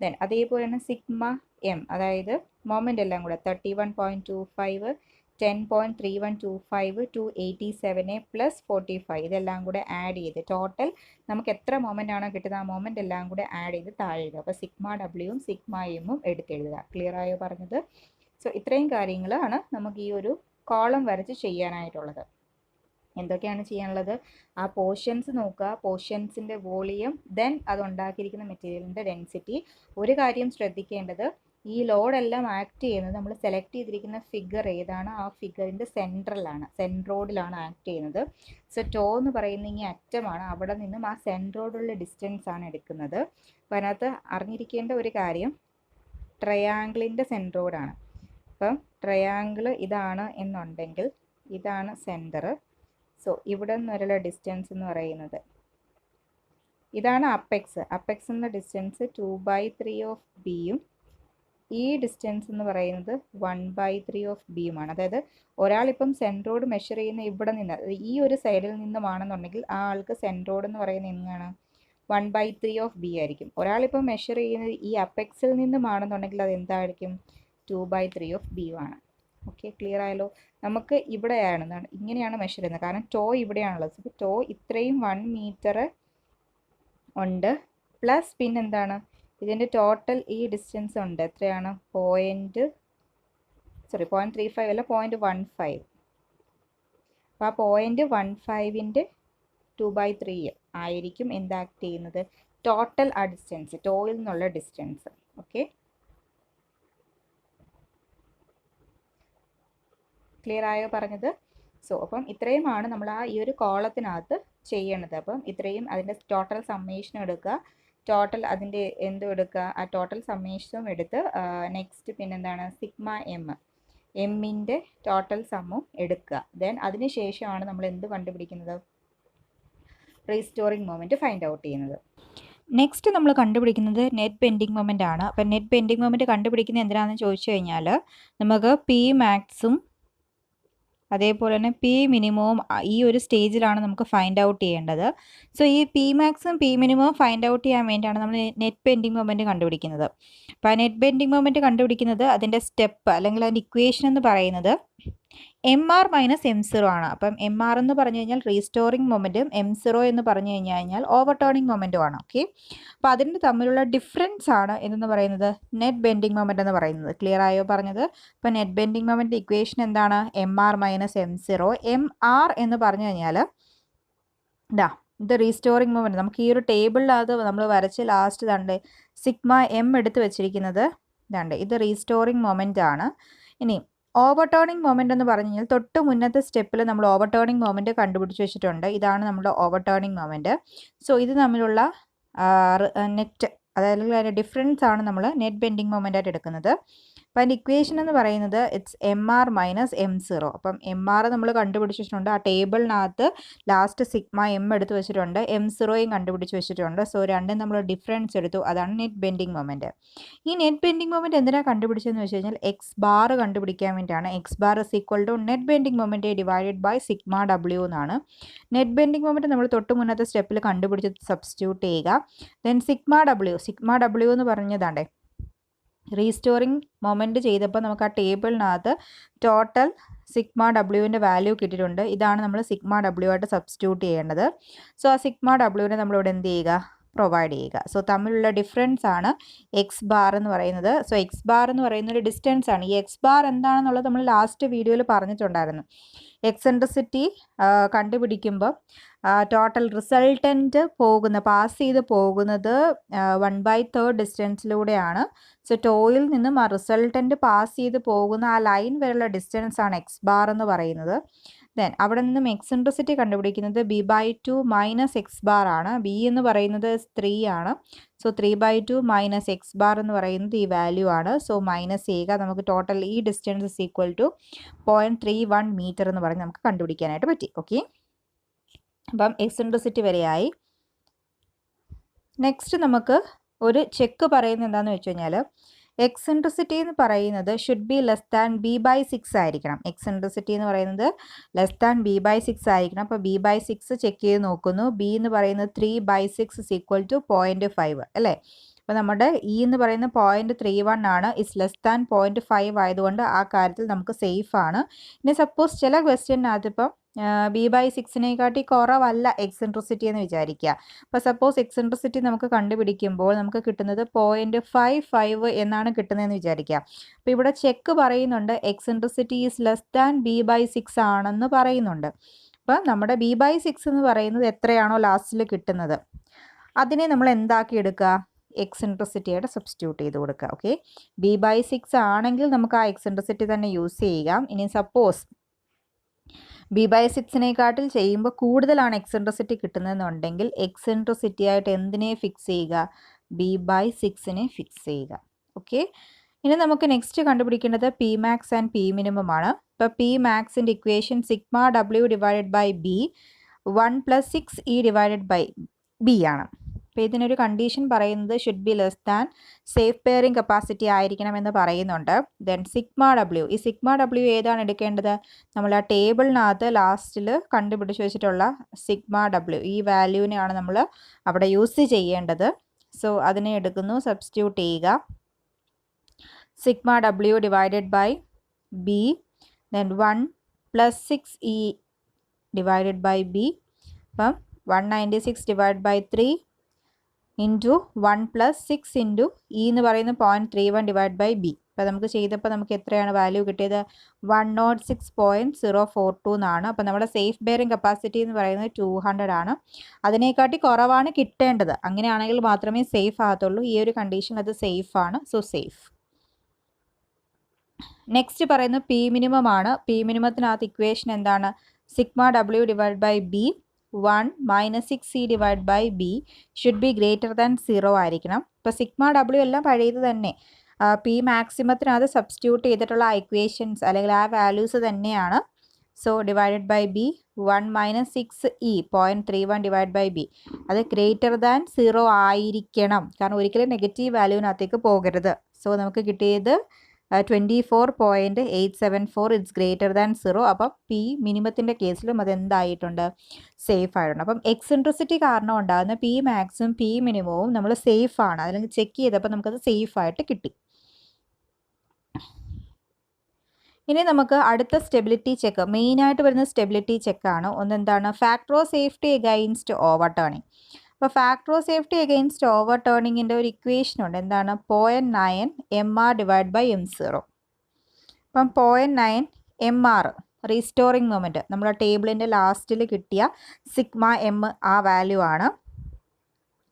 ദെൻ അതേപോലെ തന്നെ σM, അതായത് മൊമെൻ്റ് എല്ലാം കൂടെ 31.25, 10.3125, 287 + 45 ഇതെല്ലാം കൂടെ ആഡ് ചെയ്ത് ടോട്ടൽ നമുക്ക് എത്ര മൊമെൻ്റ് ആണോ കിട്ടുന്നത് ആ മൊമെൻ്റ് എല്ലാം കൂടെ ആഡ് ചെയ്ത് താഴെ എഴുതുക. അപ്പോൾ σWയും σMഉം എടുത്തെഴുതുക. ക്ലിയർ ആയോ പറഞ്ഞത്? സോ ഇത്രയും കാര്യങ്ങളാണ് നമുക്ക് ഈ ഒരു കോളം വരച്ച് ചെയ്യാനായിട്ടുള്ളത്. എന്തൊക്കെയാണ് ചെയ്യാനുള്ളത്? ആ പോർഷൻസ് നോക്കുക, പോർഷൻസിൻ്റെ വോളിയം, ദെൻ അതുണ്ടാക്കിയിരിക്കുന്ന മെറ്റീരിയലിൻ്റെ ഡെൻസിറ്റി. ഒരു കാര്യം ശ്രദ്ധിക്കേണ്ടത്, ഈ ലോഡെല്ലാം ആക്ട് ചെയ്യുന്നത് നമ്മൾ സെലക്ട് ചെയ്തിരിക്കുന്ന ഫിഗർ ഏതാണ് ആ ഫിഗറിൻ്റെ സെൻട്രലാണ്, സെൻട്രോഡിലാണ് ആക്ട് ചെയ്യുന്നത്. സോ ടോ എന്ന് പറയുന്ന ഈ അറ്റമാണ്, അവിടെ നിന്നും ആ സെൻട്രോഡുള്ള ഡിസ്റ്റൻസ് ആണ് എടുക്കുന്നത്. അപ്പോൾ അതിനകത്ത് അറിഞ്ഞിരിക്കേണ്ട ഒരു കാര്യം ട്രയാങ്കിളിൻ്റെ സെൻട്രോഡാണ്. അപ്പം ട്രയാങ്കിൾ ഇതാണ് എന്നുണ്ടെങ്കിൽ ഇതാണ് സെൻറ്റർ. സോ ഇവിടെ നിന്നുള്ള ഡിസ്റ്റൻസ് എന്ന് പറയുന്നത് ഇതാണ് അപ്പെക്സ്. അപ്പെക്സ് എന്ന ഡിസ്റ്റൻസ് 2/3 ഓഫ് ബിയും ഈ ഡിസ്റ്റൻസ് എന്ന് പറയുന്നത് 1/3 ഓഫ് ബിയുമാണ്. അതായത് ഒരാളിപ്പം സെൻട്രോഡ് മെഷർ ചെയ്യുന്ന ഇവിടെ നിന്ന് ഈ ഒരു സൈഡിൽ നിന്നുമാണെന്നുണ്ടെങ്കിൽ ആ ആൾക്ക് സെൻട്രോഡ് എന്ന് പറയുന്നത് എന്താണ് 1/3 ഓഫ് ബി ആയിരിക്കും. ഒരാളിപ്പം മെഷർ ചെയ്യുന്നത് ഈ അപ്പെക്സിൽ നിന്നുമാണെന്നുണ്ടെങ്കിൽ അത് എന്തായിരിക്കും 2/3 ഓഫ് ബി ആണ്. ഓക്കെ, ക്ലിയർ ആയല്ലോ. നമുക്ക് ഇവിടെയാണ് ഇങ്ങനെയാണ് മെഷർ ചെയ്യുന്നത്, കാരണം ടോ ഇവിടെയാണുള്ളത്. അപ്പോൾ ടോ ഇത്രയും 1 മീറ്റർ ഉണ്ട്, പ്ലസ് പിന്നെന്താണ് ഇതിൻ്റെ ടോട്ടൽ ഈ ഡിസ്റ്റൻസ് ഉണ്ട്, എത്രയാണ് 0.35 അല്ല 0.15. അപ്പോൾ ആ 0.15ൻ്റെ 2/3 ആയിരിക്കും എന്താക്ട് ചെയ്യുന്നത് ടോട്ടൽ ആ ഡിസ്റ്റൻസ്, ടോയിൽ നിന്നുള്ള ഡിസ്റ്റൻസ്. ഓക്കെ, ക്ലിയർ ആയോ പറഞ്ഞത്? സോ അപ്പം ഇത്രയുമാണ് നമ്മൾ ആ ഈ ഒരു കോളത്തിനകത്ത് ചെയ്യണത്. അപ്പം ഇത്രയും അതിൻ്റെ ടോട്ടൽ സമ്മേഷനും എടുക്കുക, ടോട്ടൽ അതിൻ്റെ എന്തും എടുക്കുക, ആ ടോട്ടൽ സമ്മേഷനും എടുത്ത് നെക്സ്റ്റ് പിന്നെന്താണ് സിഗ്മ എമ്മിൻ്റെ ടോട്ടൽ സമ്മും എടുക്കുക. ദെൻ അതിന് ശേഷമാണ് നമ്മൾ എന്ത് കണ്ടുപിടിക്കുന്നത് റീസ്റ്റോറിങ് മൊമെൻറ്റ് ഫൈൻഡ് ഔട്ട് ചെയ്യുന്നത്. നെക്സ്റ്റ് നമ്മൾ കണ്ടുപിടിക്കുന്നത് നെറ്റ് ബെൻഡിങ് മൊമെൻ്റ് ആണ്. അപ്പം നെറ്റ് ബെൻഡിങ് മൊമെൻറ്റ് കണ്ടുപിടിക്കുന്നത് എന്തിനാണെന്ന് ചോദിച്ചു കഴിഞ്ഞാൽ നമുക്ക് പി മാക്സും അതേപോലെ തന്നെ പി മിനിമവും ഈ ഒരു സ്റ്റേജിലാണ് നമുക്ക് ഫൈൻഡ് ഔട്ട് ചെയ്യേണ്ടത്. സോ ഈ പി മാക്സും പി മിനിമവും ഫൈൻഡ് ഔട്ട് ചെയ്യാൻ വേണ്ടിയാണ് നമ്മൾ നെറ്റ് ബെൻഡിങ് മൊമെൻറ്റ് കണ്ടുപിടിക്കുന്നത്. അപ്പോൾ ആ നെറ്റ് ബെൻഡിങ് മൊമെൻറ്റ് കണ്ടുപിടിക്കുന്നത് അതിൻ്റെ സ്റ്റെപ്പ് അല്ലെങ്കിൽ അതിൻ്റെ ഇക്വേഷൻ എന്ന് പറയുന്നത് MR - M0 ആണ്. അപ്പം MR എന്ന് പറഞ്ഞു കഴിഞ്ഞാൽ റീസ്റ്റോറിങ് മൊമെൻറ്റും M0 എന്ന് പറഞ്ഞു കഴിഞ്ഞാൽ ഓവർ ടേണിംഗ് മൊമെൻറ്റുമാണ്. ഓക്കെ, അപ്പോൾ അതിൻ്റെ തമ്മിലുള്ള ഡിഫറൻസ് ആണ് എന്ന് പറയുന്നത് നെറ്റ് ബെൻഡിങ് മൊമെൻറ്റ് എന്ന് പറയുന്നത്. ക്ലിയർ ആയോ പറഞ്ഞത്? അപ്പോൾ നെറ്റ് ബെൻഡിങ് മൊമെൻറ്റ് ഇക്വേഷൻ എന്താണ് MR - M0. MR എന്ന് പറഞ്ഞു കഴിഞ്ഞാൽ ഇത് റീസ്റ്റോറിംഗ് മൊമെൻറ്റ്. നമുക്ക് ഈ ഒരു ടേബിളിനകത്ത് നമ്മൾ വരച്ച് ലാസ്റ്റ് കണ്ട് സിഗ്മ M എടുത്ത് വെച്ചിരിക്കുന്നത് ഇത് റീസ്റ്റോറിംഗ് മൊമെൻ്റ് ആണ്. ഇനി ഓവർ ടേണിംഗ് മൊമെൻ്റ് എന്ന് പറഞ്ഞു കഴിഞ്ഞാൽ തൊട്ട് മുന്നത്തെ സ്റ്റെപ്പിൽ നമ്മൾ ഓവർ ടേണിംഗ് മൊമെൻറ്റ് കണ്ടുപിടിച്ച് വെച്ചിട്ടുണ്ട്. ഇതാണ് നമ്മുടെ ഓവർ ടേണിംഗ് മൊമെൻറ്റ്. സോ ഇത് തമ്മിലുള്ള നെറ്റ് അതായത് അതിൻ്റെ ഡിഫറൻസ് ആണ് നമ്മൾ നെറ്റ് ബെൻഡിങ് മൊമെൻ്റ് ആയിട്ട് എടുക്കുന്നത്. അപ്പോൾ അതിൻ്റെ ഇക്വേഷൻ എന്ന് പറയുന്നത് ഇറ്റ്സ് MR - M0. അപ്പം MR നമ്മൾ കണ്ടുപിടിച്ച് വെച്ചിട്ടുണ്ട്, ആ ടേബിളിനകത്ത് ലാസ്റ്റ് സിഗ്മ M എടുത്ത് വെച്ചിട്ടുണ്ട്, M0യും കണ്ടുപിടിച്ച് വെച്ചിട്ടുണ്ട്. സോ രണ്ടും നമ്മൾ ഡിഫറൻസ് എടുത്തു, അതാണ് നെറ്റ് ബെൻഡിങ് മൊമെൻറ്റ്. ഈ നെറ്റ് ബെൻഡിങ് മൊമെൻറ്റ് എന്തിനാണ് കണ്ടുപിടിച്ചതെന്ന് വെച്ച് കഴിഞ്ഞാൽ X bar കണ്ടുപിടിക്കാൻ വേണ്ടിയിട്ടാണ്. X bar = net bending moment divided by sigma W എന്നാണ്. നെറ്റ് ബെൻഡിങ് മൊമെൻറ്റ് നമ്മൾ തൊട്ട് മുന്നത്തെ സ്റ്റെപ്പിൽ കണ്ടുപിടിച്ച് സബ്സ്റ്റിറ്റ്യൂട്ട് ചെയ്യുക. ദെൻ സിഗ്മ W എന്ന് പറഞ്ഞതാണ്ടേ റീസ്റ്റോറിംഗ് മൊമെൻറ്റ് ചെയ്തപ്പോൾ നമുക്ക് ആ ടേബിളിനകത്ത് ടോട്ടൽ സിഗ്മ ഡബ്ല്യുവിൻ്റെ വാല്യൂ കിട്ടിയിട്ടുണ്ട്. ഇതാണ് നമ്മൾ സിഗ്മ W ആയിട്ട് സബ്സ്റ്റിറ്റ്യൂട്ട് ചെയ്യേണ്ടത്. സോ ആ സിഗ്മ ഡബ്ല്യുവിനെ നമ്മളിവിടെ എന്ത് ചെയ്യുക പ്രൊവൈഡ് ചെയ്യുക. സോ തമ്മിലുള്ള ഡിഫറൻസ് ആണ് X എന്ന് പറയുന്നത്. സോ X എന്ന് പറയുന്ന ഒരു ഡിസ്റ്റൻസ് ആണ്. ഈ X എന്താണെന്നുള്ളത് നമ്മൾ ലാസ്റ്റ് വീഡിയോയിൽ പറഞ്ഞിട്ടുണ്ടായിരുന്നു. എക്സെൻട്രിസിറ്റി കണ്ടുപിടിക്കുമ്പോൾ ടോട്ടൽ റിസൾട്ടൻറ്റ് പാസ് ചെയ്ത് പോകുന്നത് 1/3 ഡിസ്റ്റൻസിലൂടെയാണ്. സോ ടോയിൽ നിന്നും ആ റിസൾട്ടൻറ്റ് പാസ് ചെയ്ത് പോകുന്ന ആ ലൈൻ വരെയുള്ള ഡിസ്റ്റൻസ് ആണ് X എന്ന് പറയുന്നത്. ദെൻ അവിടെ നിന്നും എക്സെൻട്രിസിറ്റി കണ്ടുപിടിക്കുന്നത് B/2 - X ആണ്. B എന്ന് പറയുന്നത് 3 ആണ്. സോ 3/2 - X എന്ന് പറയുന്നത് ഈ വാല്യൂ ആണ്. സോ മൈനസ് ചെയ്യുക, നമുക്ക് ടോട്ടൽ ഈ ഡിസ്റ്റൻസ് =0.31 മീറ്റർ എന്ന് പറഞ്ഞ് നമുക്ക് കണ്ടുപിടിക്കാനായിട്ട് പറ്റി. ഓക്കെ, അപ്പം എക്സെൻട്രിസിറ്റി വരെയായി. നെക്സ്റ്റ് നമുക്ക് ഒരു ചെക്ക് പറയുന്നത് എന്താണെന്ന് വെച്ച് കഴിഞ്ഞാൽ എക്സെൻട്രിസിറ്റി എന്ന് പറയുന്നത് should be less than B/6 ആയിരിക്കണം. എക്സെൻട്രിസിറ്റി എന്ന് പറയുന്നത് ലെസ് ദാൻ B/6 ആയിരിക്കണം. അപ്പോൾ B/6 ചെക്ക് ചെയ്ത് നോക്കുന്നു. B എന്ന് പറയുന്നത് 3/6 = 0.5 അല്ലേ. അപ്പോൾ നമ്മുടെ E എന്ന് പറയുന്നത് 0.31 ആണ്. ഇസ് ലെസ് ദാൻ 0.5 ആയതുകൊണ്ട് ആ കാര്യത്തിൽ നമുക്ക് സേഫ് ആണ്. ഇനി സപ്പോസ് ചില ക്വസ്റ്റ്യനകത്ത് ഇപ്പം B/6 കുറവല്ല എക്സെൻട്രിസിറ്റി എന്ന് വിചാരിക്കുക. അപ്പോൾ സപ്പോസ് എക്സെൻട്രിസിറ്റി നമുക്ക് കണ്ടുപിടിക്കുമ്പോൾ നമുക്ക് കിട്ടുന്നത് 0.55 എന്നാണ് കിട്ടുന്നതെന്ന് വിചാരിക്കുക. അപ്പോൾ ഇവിടെ ചെക്ക് പറയുന്നുണ്ട് eccentricity is less than B/6 ആണെന്ന് പറയുന്നുണ്ട്. അപ്പോൾ നമ്മുടെ B/6 എന്ന് പറയുന്നത് എത്രയാണോ ലാസ്റ്റിൽ കിട്ടുന്നത് അതിനെ നമ്മൾ എന്താക്കി എടുക്കുക, എക്സെൻട്രിസിറ്റി ആയിട്ട് സബ്സ്റ്റിറ്റ്യൂട്ട് ചെയ്ത് കൊടുക്കുക. ഓക്കെ, B/6 ആണെങ്കിൽ നമുക്ക് ആ എക്സെൻട്രിസിറ്റി തന്നെ യൂസ് ചെയ്യാം. ഇനി സപ്പോസ് B/6നേക്കാട്ടിൽ ചെയ്യുമ്പോൾ കൂടുതലാണ് എക്സെൻട്രിസിറ്റി കിട്ടുന്നതെന്നുണ്ടെങ്കിൽ എക്സെൻട്രിസിറ്റി ആയിട്ട് എന്തിനെ ഫിക്സ് ചെയ്യുക? B/6നെ ഫിക്സ് ചെയ്യുക. ഓക്കെ, ഇനി നമുക്ക് നെക്സ്റ്റ് കണ്ടുപിടിക്കേണ്ടത് P max and P minimum ആണ്. ഇപ്പോൾ പി മാക്സിൻ്റെ equation sigma W divided by B 1 + 6E divided by B ആണ്. അപ്പോൾ ഇതിനൊരു കണ്ടീഷൻ പറയുന്നത് should be less than safe bearing capacity ആയിരിക്കണമെന്ന് പറയുന്നുണ്ട്. ദെൻ സിഗ്മ W, ഈ സിഗ്മ W ഏതാണ് എടുക്കേണ്ടത്? നമ്മൾ ആ ടേബിളിനകത്ത് ലാസ്റ്റിൽ കണ്ടുപിടിച്ച് വെച്ചിട്ടുള്ള സിഗ്മ W, ഈ വാല്യൂവിനെയാണ് നമ്മൾ അവിടെ യൂസ് ചെയ്യേണ്ടത്. സോ അതിനെ എടുക്കുന്നു, സബ്സ്റ്റിറ്റ്യൂട്ട് ചെയ്യുക. Sigma W divided by B, then 1 + 6E divided by B. അപ്പം 196 divide by 3 into 1 + 6 into E എന്ന് പറയുന്നത് 0.31 ഡിവൈഡ് ബൈ ബി. അപ്പോൾ നമുക്ക് ചെയ്തപ്പോൾ നമുക്ക് എത്രയാണ് വാല്യൂ കിട്ടിയത്? 106.042 എന്നാണ്. അപ്പോൾ നമ്മുടെ സേഫ് ബെയറിംഗ് കപ്പാസിറ്റി എന്ന് പറയുന്നത് 200 ആണ്. അതിനെക്കാട്ടി കുറവാണ് കിട്ടേണ്ടത്. അങ്ങനെയാണെങ്കിൽ മാത്രമേ സേഫ് ആകത്തുള്ളൂ. ഈ ഒരു കണ്ടീഷൻ അത് സേഫ് ആണ്. So safe. നെക്സ്റ്റ് പറയുന്നത് പി മിനിമം ആണ്. പി മിനിമത്തിനകത്ത് ഇക്വേഷൻ എന്താണ്? Sigma W divide by B 1 - 6E divide by B should be greater than 0 ആയിരിക്കണം. ഇപ്പോൾ സിഗ്മ W എല്ലാം പഴയത് തന്നെ. പി മാക്സിമത്തിനകത്ത് സബ്സ്റ്റിറ്റ്യൂട്ട് ചെയ്തിട്ടുള്ള ഇക്വേഷൻസ് അല്ലെങ്കിൽ ആ വാല്യൂസ് തന്നെയാണ്. So divided by B 1 - 6E 0.31 divide by B, അത് ഗ്രേറ്റർ ദാൻ 0 ആയിരിക്കണം. കാരണം ഒരിക്കലും നെഗറ്റീവ് വാല്യൂവിനകത്തേക്ക് പോകരുത്. സോ നമുക്ക് കിട്ടിയത് 24.874, ഇറ്റ്സ് ഗ്രേറ്റർ ദാൻ 0. അപ്പം പി മിനിമത്തിൻ്റെ കേസിലും അത് എന്തായിട്ടുണ്ട്? സേഫ് ആയിട്ടുണ്ട്. അപ്പം എക്സെൻട്രിസിറ്റി കാരണം ഉണ്ടാകുന്ന പി മാക്സും പി മിനിമവും നമ്മൾ സേഫ് ആണ്, അല്ലെങ്കിൽ ചെക്ക് ചെയ്തപ്പോൾ നമുക്കത് സേഫ് ആയിട്ട് കിട്ടി. ഇനി നമുക്ക് അടുത്ത സ്റ്റെബിലിറ്റി ചെക്ക്, മെയിനായിട്ട് വരുന്ന സ്റ്റെബിലിറ്റി ചെക്കാണ്. ഒന്നെന്താണ്? Factor of safety against overturning. അപ്പോൾ ഫാക്ടർ ഓഫ് സേഫ്റ്റി എഗെയിൻസ്റ്റ് ഓവർ ടേണിങ്ങിൻ്റെ ഒരു ഇക്വേഷൻ ഉണ്ട്. എന്താണ്? 0.9 MR ഡിവൈഡ് ബൈ M0. അപ്പം 0.9 MR റീസ്റ്റോറിങ് മൊമെൻറ്റ് നമ്മൾ ടേബിളിൻ്റെ ലാസ്റ്റിൽ കിട്ടിയ സിഗ്മ M ആ വാല്യൂ ആണ്.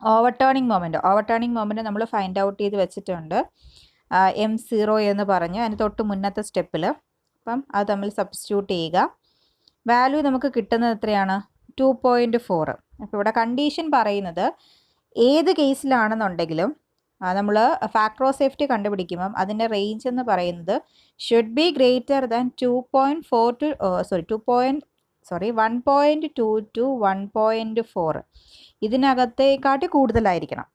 ഓവർ ടേണിംഗ് മൊമെൻറ്റ് നമ്മൾ ഫൈൻഡ് ഔട്ട് ചെയ്ത് വെച്ചിട്ടുണ്ട്. M0 എന്ന് പറഞ്ഞ് അതിന് തൊട്ട് മുന്നത്തെ സ്റ്റെപ്പിൽ. അപ്പം അത് തമ്മിൽ സബ്സ്റ്റിറ്റ്യൂട്ട് ചെയ്യുക. വാല്യൂ നമുക്ക് കിട്ടുന്നത് എത്രയാണ്? 2.4. അപ്പോൾ ഇവിടെ കണ്ടീഷൻ പറയുന്നത് ഏത് കേസിലാണെന്നുണ്ടെങ്കിലും നമ്മൾ ഫാക്ടർ ഓഫ് സേഫ്റ്റി കണ്ടുപിടിക്കുമ്പം അതിൻ്റെ റേഞ്ച് എന്ന് പറയുന്നത് should be greater than 1.2 to 1.4. ഇതിനകത്തേക്കാട്ടി കൂടുതലായിരിക്കണം.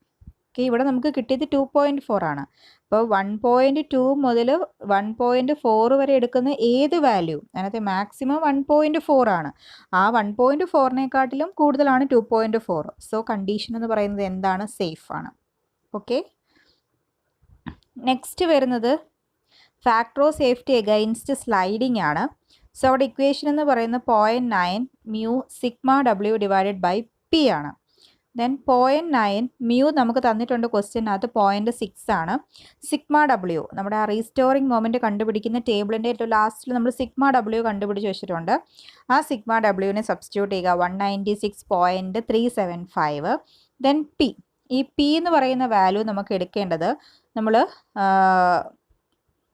ഓക്കെ, ഇവിടെ നമുക്ക് കിട്ടിയത് 2.4 ആണ്. അപ്പോൾ 1.2 മുതൽ 1.4 വരെ എടുക്കുന്ന ഏത് വാല്യൂ അതിനകത്ത് മാക്സിമം 1.4 ആണ്. ആ 1.4നേക്കാട്ടിലും കൂടുതലാണ് 2.4. സോ കണ്ടീഷൻ എന്ന് പറയുന്നത് എന്താണ്? സേഫ് ആണ്. ഓക്കെ, നെക്സ്റ്റ് വരുന്നത് factor of safety against sliding ആണ്. സോ അവിടെ ഇക്വേഷൻ എന്ന് പറയുന്നത് 0.9 mu sigma W divided by P ആണ്. ദെൻ 0.9 മ്യൂ നമുക്ക് തന്നിട്ടുണ്ട് ക്വസ്റ്റ്യനകത്ത് 0.6 ആണ്. സിഗ്മ W നമ്മുടെ ആ റീസ്റ്റോറിംഗ് മൊമെൻറ്റ് കണ്ടുപിടിക്കുന്ന ടേബിളിൻ്റെ ഏറ്റവും ലാസ്റ്റിൽ നമ്മൾ സിഗ്മ W കണ്ടുപിടിച്ച് വെച്ചിട്ടുണ്ട്. ആ സിഗ്മ Wനെ സബ്സ്റ്റിറ്റ്യൂട്ട് ചെയ്യുക 196.375. ദെൻ പി, ഈ പി എന്ന് പറയുന്ന വാല്യൂ നമുക്ക് എടുക്കേണ്ടത് നമ്മൾ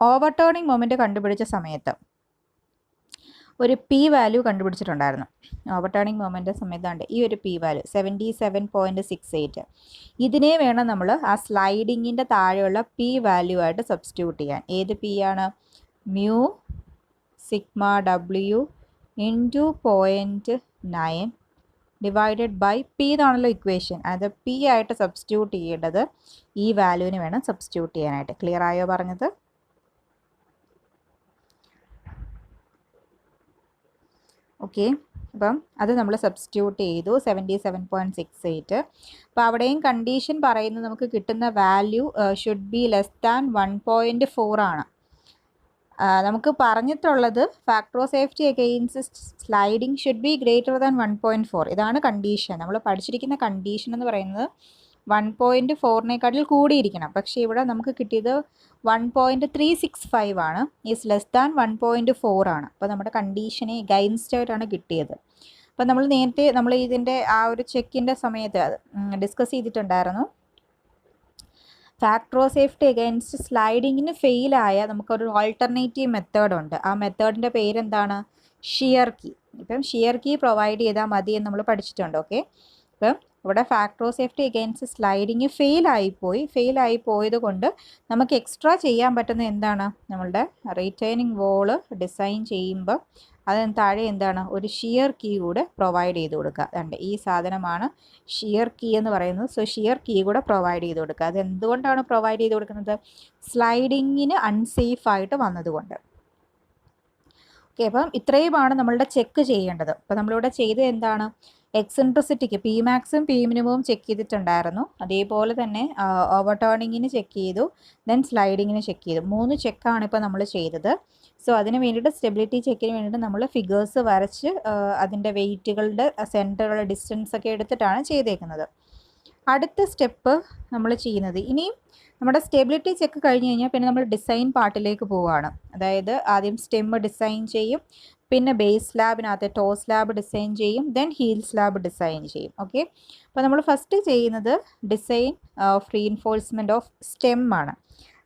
ഓവർ ടേണിംഗ് മൊമെൻറ്റ് കണ്ടുപിടിച്ച സമയത്ത് ഒരു പി വാല്യൂ കണ്ടുപിടിച്ചിട്ടുണ്ടായിരുന്നു. ഓവർ ടേണിംഗ് മൊമെൻ്റ് സമയത്താണ്ട് ഈ ഒരു പി വാല്യൂ 77.68. ഇതിനെ വേണം നമ്മൾ ആ സ്ലൈഡിങ്ങിൻ്റെ താഴെയുള്ള പി വാല്യൂ ആയിട്ട് സബ്സ്റ്റിറ്റ്യൂട്ട് ചെയ്യാൻ. ഏത് പി ആണ്? Mu sigma W into 0.9 divided by P എന്നാണല്ലോ ഇക്വേഷൻ. അത് പി ആയിട്ട് സബ്സ്റ്റിറ്റ്യൂട്ട് ചെയ്യേണ്ടത് ഈ വാല്യൂവിന് വേണം സബ്സ്റ്റിറ്റ്യൂട്ട് ചെയ്യാനായിട്ട്. ക്ലിയർ ആയോ പറഞ്ഞത്? ഓക്കെ, അപ്പം അത് നമ്മൾ സബ്സ്റ്റിറ്റ്യൂട്ട് ചെയ്തു 77.68. അപ്പോൾ അവിടെയും കണ്ടീഷൻ പറയുന്നത് നമുക്ക് കിട്ടുന്ന value should be less than 1.4 ആണ്. നമുക്ക് പറഞ്ഞിട്ടുള്ളത് factor of safety against sliding should be greater than 1.4. ഇതാണ് കണ്ടീഷൻ. നമ്മൾ പഠിച്ചിരിക്കുന്ന കണ്ടീഷൻ എന്ന് പറയുന്നത് 1.4നേക്കാട്ടിൽ കൂടിയിരിക്കണം. പക്ഷേ ഇവിടെ നമുക്ക് കിട്ടിയത് 1.365 ആണ്. ഈസ് ലെസ് ദാൻ 1.4 ആണ്. അപ്പോൾ നമ്മുടെ കണ്ടീഷനെ എഗൈൻസ്റ്റ് ആയിട്ടാണ് കിട്ടിയത്. അപ്പോൾ നമ്മൾ നേരത്തെ ഇതിൻ്റെ ആ ഒരു ചെക്കിൻ്റെ സമയത്ത് ഡിസ്കസ് ചെയ്തിട്ടുണ്ടായിരുന്നു. ഫാക്ടർ ഓഫ് സേഫ്റ്റി അഗൈൻസ്റ്റ് സ്ലൈഡിങ്ങിന് ഫെയിലായ നമുക്കൊരു ഓൾട്ടർനേറ്റീവ് മെത്തേഡ് ഉണ്ട്. ആ മെത്തേഡിൻ്റെ പേരെന്താണ്? Shear key. ഇപ്പം ഷിയർ കീ പ്രൊവൈഡ് ചെയ്താൽ മതി എന്ന് നമ്മൾ പഠിച്ചിട്ടുണ്ട്. ഓക്കെ, ഇപ്പം ഇവിടെ factor of safety against sliding ഫെയിലായി പോയത് കൊണ്ട് നമുക്ക് എക്സ്ട്രാ ചെയ്യാൻ പറ്റുന്ന എന്താണ്? നമ്മളുടെ റീറ്റൈനിങ് വോള് ഡിസൈൻ ചെയ്യുമ്പോൾ അതിന് താഴെ എന്താണ്? ഒരു ഷിയർ കീ കൂടെ പ്രൊവൈഡ് ചെയ്ത് കൊടുക്കുക. അതുകൊണ്ട് ഈ സാധനമാണ് ഷിയർ കീ എന്ന് പറയുന്നത്. സോ ഷിയർ കീ കൂടെ പ്രൊവൈഡ് ചെയ്ത് കൊടുക്കുക. അത് എന്തുകൊണ്ടാണ് പ്രൊവൈഡ് ചെയ്ത് കൊടുക്കുന്നത്? സ്ലൈഡിങ്ങിന് അൺസേഫ് ആയിട്ട് വന്നതുകൊണ്ട്. ഓക്കെ, അപ്പം ഇത്രയുമാണ് നമ്മളുടെ ചെക്ക് ചെയ്യേണ്ടത്. അപ്പം നമ്മളിവിടെ ചെയ്തത് എന്താണ്? എക്സെൻട്രിസിറ്റിക്ക് പി മാക്സും പി മിനിമവും ചെക്ക് ചെയ്തിട്ടുണ്ടായിരുന്നു. അതേപോലെ തന്നെ ഓവർ ടേണിങ്ങിന് ചെക്ക് ചെയ്തു, ദെൻ സ്ലൈഡിങ്ങിന് ചെക്ക് ചെയ്തു. 3 ചെക്കാണ് ഇപ്പോൾ നമ്മൾ ചെയ്തത്. സോ അതിന് വേണ്ടിയിട്ട് സ്റ്റെബിലിറ്റി ചെക്കിന് വേണ്ടിയിട്ട് നമ്മൾ ഫിഗേഴ്സ് വരച്ച് അതിൻ്റെ വെയിറ്റുകളുടെ സെൻറ്ററുകളുടെ ഡിസ്റ്റൻസ് ഒക്കെ എടുത്തിട്ടാണ് ചെയ്തേക്കുന്നത്. അടുത്ത സ്റ്റെപ്പ് നമ്മൾ ചെയ്യുന്നത്, ഇനിയും നമ്മുടെ സ്റ്റെബിലിറ്റി ചെക്ക് കഴിഞ്ഞ് കഴിഞ്ഞാൽ പിന്നെ നമ്മൾ ഡിസൈൻ പാർട്ടിലേക്ക് പോവുകയാണ്. അതായത് ആദ്യം സ്റ്റെമ്മ് ഡിസൈൻ ചെയ്യും, പിന്നെ ബേസ് സ്ലാബിനകത്ത് ടോ സ്ലാബ് ഡിസൈൻ ചെയ്യും, ദെൻ ഹീൽ സ്ലാബ് ഡിസൈൻ ചെയ്യും. ഓക്കെ, അപ്പോൾ നമ്മൾ ഫസ്റ്റ് ചെയ്യുന്നത് ഡിസൈൻ ഓഫ് റീഇൻഫോഴ്സ്മെൻറ്റ് ഓഫ് സ്റ്റെമ്മാണ്.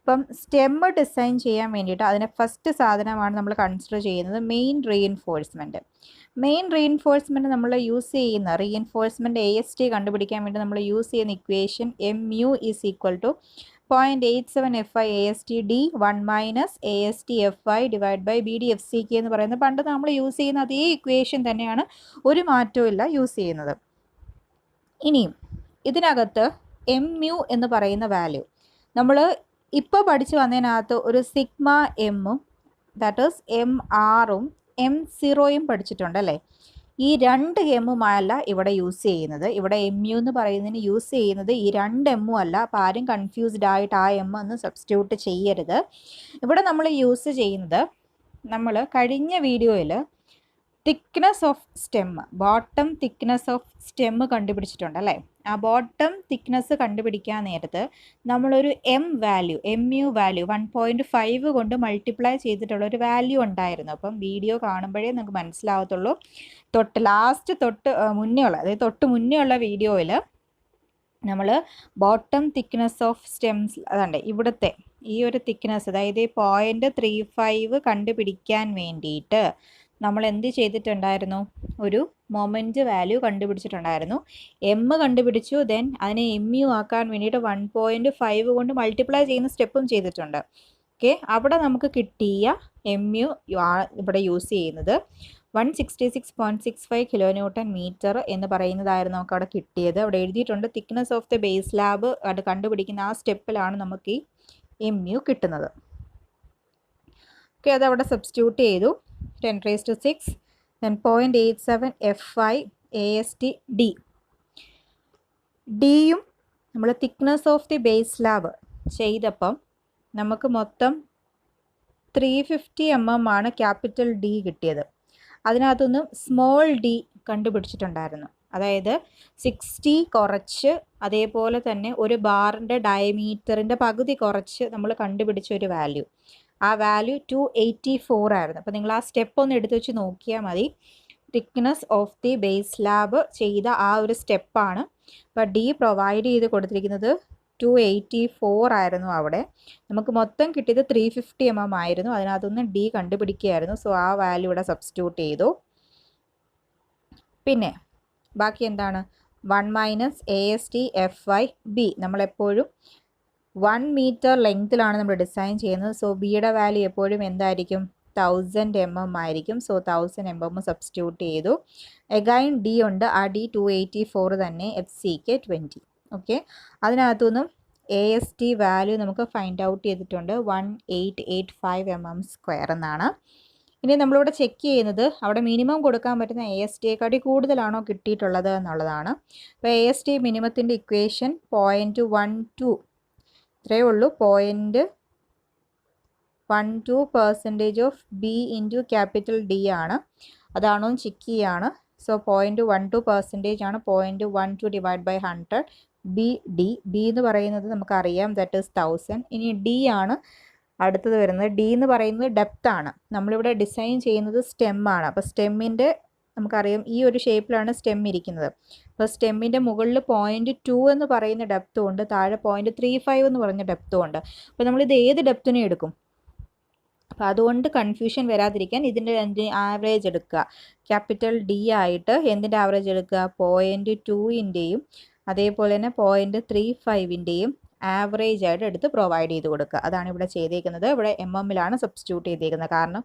അപ്പം സ്റ്റെമ്മ് ഡിസൈൻ ചെയ്യാൻ വേണ്ടിയിട്ട് അതിന് ഫസ്റ്റ് സാധനമാണ് നമ്മൾ കൺസിഡർ ചെയ്യുന്നത് മെയിൻ റീഇൻഫോഴ്സ്മെൻറ്റ്. മെയിൻ റീഇൻഫോഴ്സ്മെൻറ്റ് നമ്മൾ യൂസ് ചെയ്യുന്ന റീഇൻഫോഴ്സ്മെൻറ്റ് AST കണ്ടുപിടിക്കാൻ വേണ്ടി നമ്മൾ യൂസ് ചെയ്യുന്ന equation MU is equal to 0.87 FI AST D 1 - AST FI divide by BD FCK എന്ന് പറയുന്നത് പണ്ട് നമ്മൾ യൂസ് ചെയ്യുന്ന അതേ ഇക്വേഷൻ തന്നെയാണ്, ഒരു മാറ്റവും ഇല്ല യൂസ് ചെയ്യുന്നത്. ഇനിയും ഇതിനകത്ത് MU എന്ന് പറയുന്ന വാല്യൂ നമ്മൾ ഇപ്പോൾ പഠിച്ചു വന്നതിനകത്ത് ഒരു സിഗ്മ എമ്മും ദാറ്റ് ഈസ് MRഉം M0യും പഠിച്ചിട്ടുണ്ട് അല്ലേ? ഈ 2 എമ്മുമല്ല ഇവിടെ യൂസ് ചെയ്യുന്നത്. ഇവിടെ MU എന്ന് പറയുന്നതിന് യൂസ് ചെയ്യുന്നത് ഈ 2 എമ്മും അല്ല. അപ്പോൾ ആരും കൺഫ്യൂസ്ഡ് ആയിട്ട് ആ എം ഒന്ന് സബ്സ്റ്റിറ്റ്യൂട്ട് ചെയ്യരുത്. ഇവിടെ നമ്മൾ യൂസ് ചെയ്യുന്നത്, നമ്മൾ കഴിഞ്ഞ വീഡിയോയിൽ thickness of stem, bottom thickness of stem കണ്ടുപിടിച്ചിട്ടുണ്ട് അല്ലേ? ആ ബോട്ടം തിക്നെസ് കണ്ടുപിടിക്കാൻ നേരത്ത് നമ്മളൊരു MU വാല്യൂ 1.5 കൊണ്ട് മൾട്ടിപ്ലൈ ചെയ്തിട്ടുള്ള ഒരു വാല്യൂ ഉണ്ടായിരുന്നു. അപ്പം വീഡിയോ കാണുമ്പോഴേ നമുക്ക് മനസ്സിലാവത്തുള്ളൂ. തൊട്ട് മുന്നേ ഉള്ള വീഡിയോയിൽ നമ്മൾ ബോട്ടം തിക്നെസ് ഓഫ് സ്റ്റെംസ് അതുണ്ട് ഇവിടുത്തെ ഈ ഒരു തിക്നെസ്, അതായത് 0.35 കണ്ടുപിടിക്കാൻ വേണ്ടിയിട്ട് നമ്മൾ എന്ത് ചെയ്തിട്ടുണ്ടായിരുന്നു? ഒരു മൊമെൻറ്റ് വാല്യൂ കണ്ടുപിടിച്ചിട്ടുണ്ടായിരുന്നു. എം കണ്ടുപിടിച്ചു, ദെൻ അതിനെ MU ആക്കാൻ വേണ്ടിയിട്ട് 1.5 കൊണ്ട് മൾട്ടിപ്ലൈ ചെയ്യുന്ന സ്റ്റെപ്പും ചെയ്തിട്ടുണ്ട്. ഓക്കെ, അവിടെ നമുക്ക് കിട്ടിയ MU ഇവിടെ യൂസ് ചെയ്യുന്നത് 166.65 kN എന്ന് പറയുന്നതായിരുന്നു നമുക്ക് അവിടെ കിട്ടിയത്. അവിടെ എഴുതിയിട്ടുണ്ട് thickness of the base slab അത് കണ്ടുപിടിക്കുന്ന ആ സ്റ്റെപ്പിലാണ് നമുക്ക് ഈ MU കിട്ടുന്നത്. ഓക്കെ, അതവിടെ സബ്സ്റ്റിറ്റ്യൂട്ട് ചെയ്തു. 10⁶, then 0.87 FI AST D. ഡിയും നമ്മൾ thickness of the base slab ചെയ്തപ്പം നമുക്ക് മൊത്തം 350 mm ആണ് ക്യാപിറ്റൽ D കിട്ടിയത്. അതിനകത്തുനിന്ന് സ്മോൾ d കണ്ടുപിടിച്ചിട്ടുണ്ടായിരുന്നു. അതായത് 60 കുറച്ച്, അതേപോലെ തന്നെ ഒരു ബാറിൻ്റെ ഡയമീറ്ററിൻ്റെ പകുതി കുറച്ച് നമ്മൾ കണ്ടുപിടിച്ച ഒരു വാല്യൂ. ആ വാല്യൂ 284 ആയിരുന്നു. അപ്പോൾ നിങ്ങൾ ആ സ്റ്റെപ്പ് ഒന്ന് എടുത്ത് വെച്ച് നോക്കിയാൽ മതി. Thickness of the base slab ചെയ്ത ആ ഒരു സ്റ്റെപ്പാണ്. അപ്പോൾ D പ്രൊവൈഡ് ചെയ്ത് കൊടുത്തിരിക്കുന്നത് 284 ആയിരുന്നു. അവിടെ നമുക്ക് മൊത്തം കിട്ടിയത് 350 mm ആയിരുന്നു. അതിനകത്തുനിന്ന് D കണ്ടുപിടിക്കുകയായിരുന്നു. സോ ആ വാല്യൂ ഇവിടെ സബ്സ്റ്റിറ്റ്യൂട്ട് ചെയ്തു. പിന്നെ ബാക്കി എന്താണ്? 1 - AST FI B. നമ്മളെപ്പോഴും 1 മീറ്റർ ലെങ്ത്തിലാണ് നമ്മൾ ഡിസൈൻ ചെയ്യുന്നത്. സോ ബിയുടെ വാല്യൂ എപ്പോഴും എന്തായിരിക്കും? 1000 mm ആയിരിക്കും. സോ 1000 mm സബ്സ്റ്റിറ്റ്യൂട്ട് ചെയ്തു. എഗൈൻ D ഉണ്ട്, ആ D 284 തന്നെ, FCK 20. ഓക്കെ, അതിനകത്തുനിന്നും AST വാല്യൂ നമുക്ക് ഫൈൻഡ് ഔട്ട് ചെയ്തിട്ടുണ്ട് 1885 mm² എന്നാണ്. ഇനി നമ്മളിവിടെ ചെക്ക് ചെയ്യുന്നത് അവിടെ മിനിമം കൊടുക്കാൻ പറ്റുന്ന ASTയെക്കാട്ടി കൂടുതലാണോ കിട്ടിയിട്ടുള്ളത് എന്നുള്ളതാണ്. അപ്പോൾ AST മിനിമത്തിൻ്റെ ഇക്വേഷൻ 0.12 ഇത്രയേ ഉള്ളൂ. 0.12% of B into capital D ആണ്. അതാണോ ചെക്ക് ചെയ്യാണ്. സോ 0.12% ആണ്. 0.12 ഡിവൈഡ് ബൈ 100 B എന്ന് പറയുന്നത് നമുക്കറിയാം, ദാറ്റ് ഈസ് 1000. ഇനി D ആണ് അടുത്തത് വരുന്നത്. D എന്ന് പറയുന്നത് ഡെപ്ത് ആണ്. നമ്മളിവിടെ ഡിസൈൻ ചെയ്യുന്നത് സ്റ്റെമ്മാണ്. അപ്പോൾ സ്റ്റെമ്മിൻ്റെ നമുക്കറിയാം ഈ ഒരു ഷേപ്പിലാണ് സ്റ്റെം ഇരിക്കുന്നത്. അപ്പോൾ സ്റ്റെമ്മിൻ്റെ മുകളിൽ 0.2 എന്ന് പറയുന്ന ഡെപ്തും ഉണ്ട്, താഴെ 0.35 എന്ന് പറഞ്ഞ ഡെപ്തും ഉണ്ട്. അപ്പോൾ നമ്മളിത് ഏത് ഡെപ്തിനെ എടുക്കും? അപ്പോൾ അതുകൊണ്ട് കൺഫ്യൂഷൻ വരാതിരിക്കാൻ ഇതിൻ്റെ ആവറേജ് എടുക്കുക. ക്യാപിറ്റൽ ഡി ആയിട്ട് എന്തിൻ്റെ ആവറേജ് എടുക്കുക? 0.2ൻ്റെയും അതേപോലെ തന്നെ 0.35ൻ്റെയും ആവറേജ് ആയിട്ട് എടുത്ത് പ്രൊവൈഡ് ചെയ്ത് കൊടുക്കുക. അതാണ് ഇവിടെ ചെയ്തേക്കുന്നത്. ഇവിടെ MM-ലാണ് സബ്സ്റ്റിറ്റ്യൂട്ട് ചെയ്തേക്കുന്നത്. കാരണം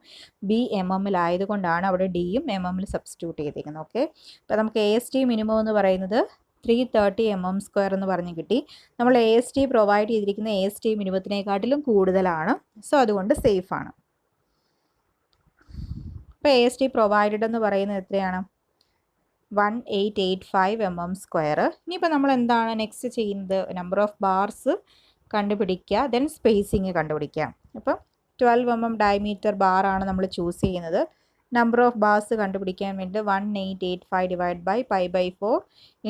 ബി MM-ലായതുകൊണ്ടാണ് അവിടെ ഡിയും MM-ൽ സബ്സ്റ്റിറ്റ്യൂട്ട് ചെയ്തേക്കുന്നത്. ഓക്കെ, അപ്പോൾ നമുക്ക് AST മിനിമം എന്ന് പറയുന്നത് 330 mm² എന്ന് പറഞ്ഞ് കിട്ടി. നമ്മൾ AST പ്രൊവൈഡ് ചെയ്തിരിക്കുന്ന AST മിനിമത്തിനെക്കാട്ടിലും കൂടുതലാണ്. സോ അതുകൊണ്ട് സേഫ് ആണ്. ഇപ്പോൾ AST പ്രൊവൈഡഡ് എന്ന് പറയുന്നത് എത്രയാണ്? 1885 mm². ഇനിയിപ്പോൾ നമ്മൾ എന്താണ് നെക്സ്റ്റ് ചെയ്യുന്നത്? നമ്പർ ഓഫ് ബാർസ് കണ്ടുപിടിക്കുക, ദെൻ സ്പേസിങ് കണ്ടുപിടിക്കുക. അപ്പം 12 mm ഡയമീറ്റർ ബാറാണ് നമ്മൾ ചൂസ് ചെയ്യുന്നത്. നമ്പർ ഓഫ് ബാർസ് കണ്ടുപിടിക്കാൻ വേണ്ടി 1885 ഡിവൈഡ് ബൈ π/4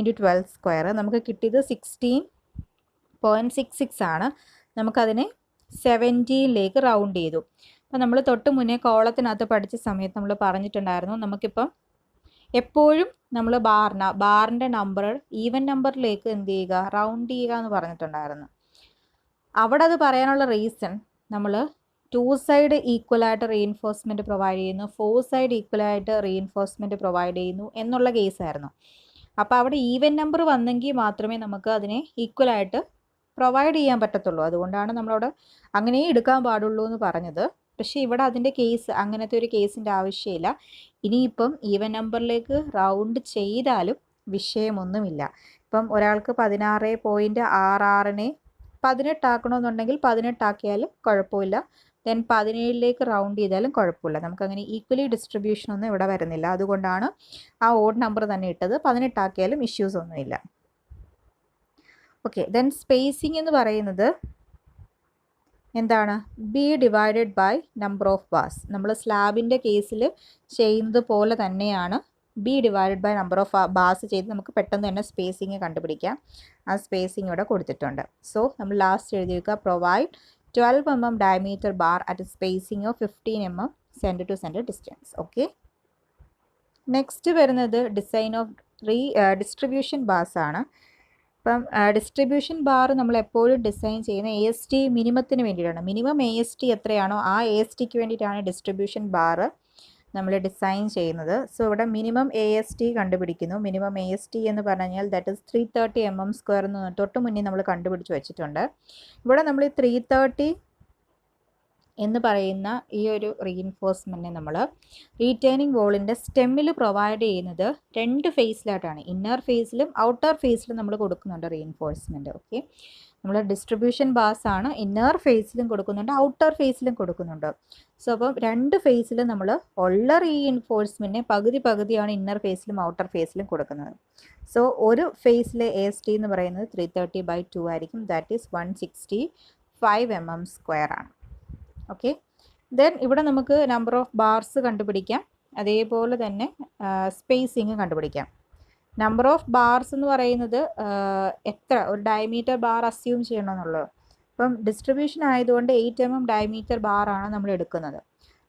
× 12². നമുക്ക് കിട്ടിയത് 16.66 ആണ്. നമുക്കതിനെ 17ലേക്ക് റൗണ്ട് ചെയ്തു. അപ്പോൾ നമ്മൾ തൊട്ട് മുന്നേ കോളത്തിനകത്ത് പഠിച്ച സമയത്ത് നമ്മൾ പറഞ്ഞിട്ടുണ്ടായിരുന്നു, നമുക്കിപ്പം എപ്പോഴും നമ്മൾ ബാറിൻ്റെ നമ്പർ ഈവൻ നമ്പറിലേക്ക് എന്ത് ചെയ്യുക? റൗണ്ട് ചെയ്യുക എന്ന് പറഞ്ഞിട്ടുണ്ടായിരുന്നു. അവിടെ അത് പറയാനുള്ള റീസൺ നമ്മൾ 2 സൈഡ് ഈക്വലായിട്ട് റീഇൻഫോഴ്സ്മെൻറ്റ് പ്രൊവൈഡ് ചെയ്യുന്നു, 4 സൈഡ് ഈക്വലായിട്ട് റീഇൻഫോഴ്സ്മെൻറ്റ് പ്രൊവൈഡ് ചെയ്യുന്നു എന്നുള്ള കേസായിരുന്നു. അപ്പോൾ അവിടെ ഈവൻ നമ്പർ വന്നെങ്കിൽ മാത്രമേ നമുക്ക് അതിനെ ഈക്വലായിട്ട് പ്രൊവൈഡ് ചെയ്യാൻ പറ്റത്തുള്ളൂ. അതുകൊണ്ടാണ് നമ്മളവിടെ അങ്ങനെ എടുക്കാൻ പാടുള്ളൂ എന്ന് പറഞ്ഞത്. പക്ഷേ ഇവിടെ അതിൻ്റെ കേസ് അങ്ങനത്തെ ഒരു കേസിൻ്റെ ആവശ്യമില്ല. ഇനിയിപ്പം ഈവൻ നമ്പറിലേക്ക് റൗണ്ട് ചെയ്താലും വിഷയമൊന്നുമില്ല. ഇപ്പം ഒരാൾക്ക് 16.66നെ 18 ആക്കണമെന്നുണ്ടെങ്കിൽ 18 ആക്കിയാലും കുഴപ്പമില്ല. ദെൻ 17ലേക്ക് റൗണ്ട് ചെയ്താലും കുഴപ്പമില്ല. നമുക്കങ്ങനെ ഈക്വലി ഡിസ്ട്രിബ്യൂഷൻ ഒന്നും ഇവിടെ വരുന്നില്ല. അതുകൊണ്ടാണ് ആ ഓഡ് നമ്പർ തന്നെ ഇട്ടത്. 18 ആക്കിയാലും ഇഷ്യൂസ് ഒന്നുമില്ല. ഓക്കെ, ദെൻ സ്പേസിങ് എന്ന് പറയുന്നത് എന്താണ്? B divided by number of bars. നമ്മൾ സ്ലാബിൻ്റെ കേസിൽ ചെയ്യുന്നത് പോലെ തന്നെയാണ് B divided by number of bars ചെയ്ത് നമുക്ക് പെട്ടെന്ന് തന്നെ സ്പേസിങ് കണ്ടുപിടിക്കാം. ആ സ്പേസിങ് ഇവിടെ കൊടുത്തിട്ടുണ്ട്. സോ നമ്മൾ ലാസ്റ്റ് എഴുതി വയ്ക്കുക, provide 12 mm diameter bar at spacing of 15 mm centre to centre distance. Okay, next വരുന്നത് ഡിസൈൻ ഓഫ് ഡിസ്ട്രിബ്യൂഷൻ ബാർസ് ആണ്. അപ്പം ഡിസ്ട്രിബ്യൂഷൻ ബാർ നമ്മൾ എപ്പോഴും ഡിസൈൻ ചെയ്യുന്ന AST മിനിമത്തിന് വേണ്ടിയിട്ടാണ്. മിനിമം AST എത്രയാണോ ആ ASTക്ക് വേണ്ടിയിട്ടാണ് ഡിസ്ട്രിബ്യൂഷൻ ബാർ നമ്മൾ ഡിസൈൻ ചെയ്യുന്നത്. സോ ഇവിടെ മിനിമം AST കണ്ടുപിടിക്കുന്നു. മിനിമം AST എന്ന് പറഞ്ഞു കഴിഞ്ഞാൽ ദാറ്റ് ഇസ് 330 mm² എന്ന് തൊട്ട് മുന്നേ നമ്മൾ കണ്ടുപിടിച്ച് വെച്ചിട്ടുണ്ട്. ഇവിടെ നമ്മൾ ഈ 330 എന്ന് പറയുന്ന ഈ ഒരു റീഇൻഫോഴ്സ്മെൻറ്റിനെ നമ്മൾ റീറ്റെയിനിങ് വോളിൻ്റെ സ്റ്റെമ്മിൽ പ്രൊവൈഡ് ചെയ്യുന്നത് 2 ഫേസിലായിട്ടാണ്. ഇന്നർ ഫേസിലും ഔട്ടർ ഫേസിലും നമ്മൾ കൊടുക്കുന്നുണ്ട് റീഇൻഫോഴ്സ്മെൻറ്റ്. ഓക്കെ, നമ്മൾ ഡിസ്ട്രിബ്യൂഷൻ ബാർസ് ആണ് ഇന്നർ ഫേസിലും കൊടുക്കുന്നുണ്ട്, ഔട്ടർ ഫേസിലും കൊടുക്കുന്നുണ്ട്. സോ അപ്പം 2 ഫേസിലും നമ്മൾ ഉള്ള റീഇൻഫോഴ്സ്മെൻറ്റിനെ പകുതിയാണ് ഇന്നർ ഫേസിലും ഔട്ടർ ഫേസിലും കൊടുക്കുന്നത്. സോ ഒരു ഫേസിലെ AST എന്ന് പറയുന്നത് 330/2 ആയിരിക്കും. ദാറ്റ് ഈസ് 165 mm² ആണ്. ഓക്കെ, ദെൻ ഇവിടെ നമുക്ക് നമ്പർ ഓഫ് ബാർസ് കണ്ടുപിടിക്കാം, അതേപോലെ തന്നെ സ്പേസിങ് കണ്ടുപിടിക്കാം. നമ്പർ ഓഫ് ബാർസ് എന്ന് പറയുന്നത് എത്ര ഒരു ഡയമീറ്റർ ബാർ അസ്യൂം ചെയ്യണമെന്നുള്ളത്. അപ്പം ഡിസ്ട്രിബ്യൂഷൻ ആയതുകൊണ്ട് 8 mm ഡയമീറ്റർ ബാറാണ് നമ്മൾ എടുക്കുന്നത്.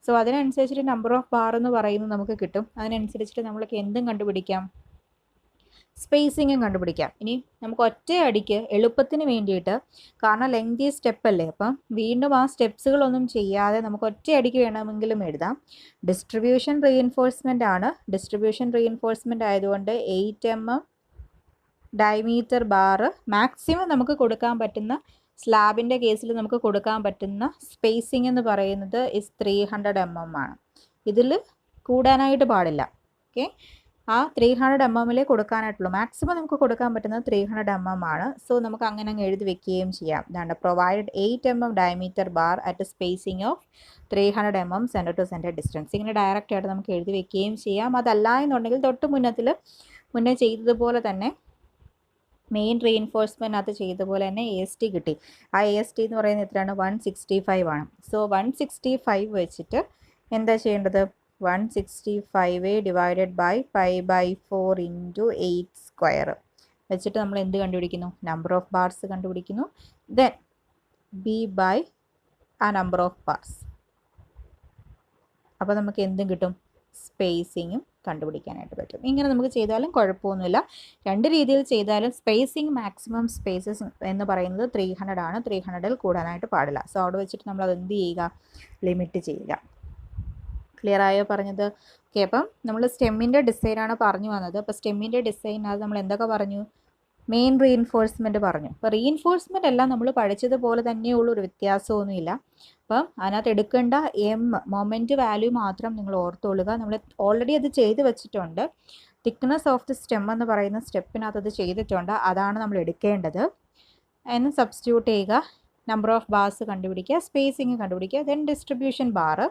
സോ അതിനനുസരിച്ചിട്ട് നമ്പർ ഓഫ് ബാർ എന്ന് പറയുന്നത് നമുക്ക് കിട്ടും. അതിനനുസരിച്ചിട്ട് നമ്മൾക്ക് എന്തും കണ്ടുപിടിക്കാം, സ്പേസിങ്ങും കണ്ടുപിടിക്കാം. ഇനി നമുക്ക് ഒറ്റയടിക്ക് എളുപ്പത്തിന് വേണ്ടിയിട്ട്, കാരണം ലെങ്തി സ്റ്റെപ്പ് അല്ലേ, അപ്പം വീണ്ടും ആ സ്റ്റെപ്സുകളൊന്നും ചെയ്യാതെ നമുക്ക് ഒറ്റയടിക്ക് വേണമെങ്കിലും എഴുതാം. ഡിസ്ട്രിബ്യൂഷൻ റീഇൻഫോഴ്സ്മെൻ്റ് ആണ്. ഡിസ്ട്രിബ്യൂഷൻ റീഇൻഫോഴ്സ്മെൻ്റ് ആയതുകൊണ്ട് 8 mm ഡയമീറ്റർ ബാറ് മാക്സിമം നമുക്ക് കൊടുക്കാൻ പറ്റുന്ന, സ്ലാബിൻ്റെ കേസിൽ നമുക്ക് കൊടുക്കാൻ പറ്റുന്ന സ്പേസിംഗ് എന്ന് പറയുന്നത് 300 mm ആണ്. ഇതിൽ കൂടാനായിട്ട് പാടില്ല. ഓക്കെ, ആ 300 mm കൊടുക്കാനായിട്ടുള്ളൂ. മാക്സിമം നമുക്ക് കൊടുക്കാൻ പറ്റുന്നത് 300 mm ആണ്. സോ നമുക്ക് അങ്ങനെ അങ്ങ് എഴുതി വെക്കുകയും ചെയ്യാം. അതാണ്ട് provide 8 mm diameter bar at spacing of 300 mm centre to centre distance. ഇങ്ങനെ ഡയറക്റ്റ് ആയിട്ട് നമുക്ക് എഴുതി വെക്കുകയും ചെയ്യാം. അതല്ല എന്നുണ്ടെങ്കിൽ തൊട്ട് മുന്നേ ചെയ്തതുപോലെ തന്നെ മെയിൻ റീഇൻഫോഴ്സ്മെൻറ്റിനകത്ത് ചെയ്തതുപോലെ തന്നെ AST കിട്ടി. ആ AST എന്ന് പറയുന്നത് എത്രയാണ്? 165 ആണ്. സോ 165 വെച്ചിട്ട് എന്താ ചെയ്യേണ്ടത്? 165 ഡിവൈഡഡ് ബൈ π/4 × 8² വെച്ചിട്ട് നമ്മൾ എന്ത് കണ്ടുപിടിക്കുന്നു? നമ്പർ ഓഫ് ബാർസ് കണ്ടുപിടിക്കുന്നു. ദെൻ B ബൈ ആ നമ്പർ ഓഫ് ബാർസ്. അപ്പോൾ നമുക്ക് എന്തും കിട്ടും? സ്പേസിങ്ങും കണ്ടുപിടിക്കാനായിട്ട് പറ്റും. ഇങ്ങനെ നമുക്ക് ചെയ്താലും കുഴപ്പമൊന്നുമില്ല. രണ്ട് രീതിയിൽ ചെയ്താലും സ്പേസിങ് മാക്സിമം സ്പേസസ് എന്ന് പറയുന്നത് 300 ആണ്. 300ൽ കൂടാനായിട്ട് പാടില്ല. സോ അവിടെ വെച്ചിട്ട് നമ്മൾ അത് എന്ത് ചെയ്യുക, ലിമിറ്റ് ചെയ്യുക. ക്ലിയർ ആയോ പറഞ്ഞത്? ഓക്കെ, അപ്പം നമ്മൾ സ്റ്റെമ്മിൻ്റെ ഡിസൈനാണ് പറഞ്ഞു വന്നത്. അപ്പോൾ സ്റ്റെമ്മിൻ്റെ ഡിസൈനകത്ത് നമ്മൾ എന്തൊക്കെ പറഞ്ഞു? മെയിൻ റീഇൻഫോഴ്സ്മെൻറ്റ് പറഞ്ഞു. അപ്പോൾ റീഇൻഫോഴ്സ്മെൻറ്റ് എല്ലാം നമ്മൾ പഠിച്ചതുപോലെ തന്നെയുള്ള ഒരു വ്യത്യാസമൊന്നുമില്ല. അപ്പം അതിനകത്ത് എടുക്കേണ്ട മൊമെൻറ്റ് വാല്യൂ മാത്രം നിങ്ങൾ ഓർത്തുകൊള്ളുക. നമ്മൾ ഓൾറെഡി അത് ചെയ്ത് വെച്ചിട്ടുണ്ട്. തിക്നെസ് ഓഫ് ദി സ്റ്റെം എന്ന് പറയുന്ന സ്റ്റെപ്പിനകത്ത് അത് ചെയ്തിട്ടുണ്ട്. അതാണ് നമ്മൾ എടുക്കേണ്ടത്. അതിന് സബ്സ്റ്റിറ്റ്യൂട്ട് ചെയ്യുക. നമ്പർ ഓഫ് ബാർസ് കണ്ടുപിടിക്കുക, സ്പേസിങ് കണ്ടുപിടിക്കുക, ദെൻ ഡിസ്ട്രിബ്യൂഷൻ ബാർ.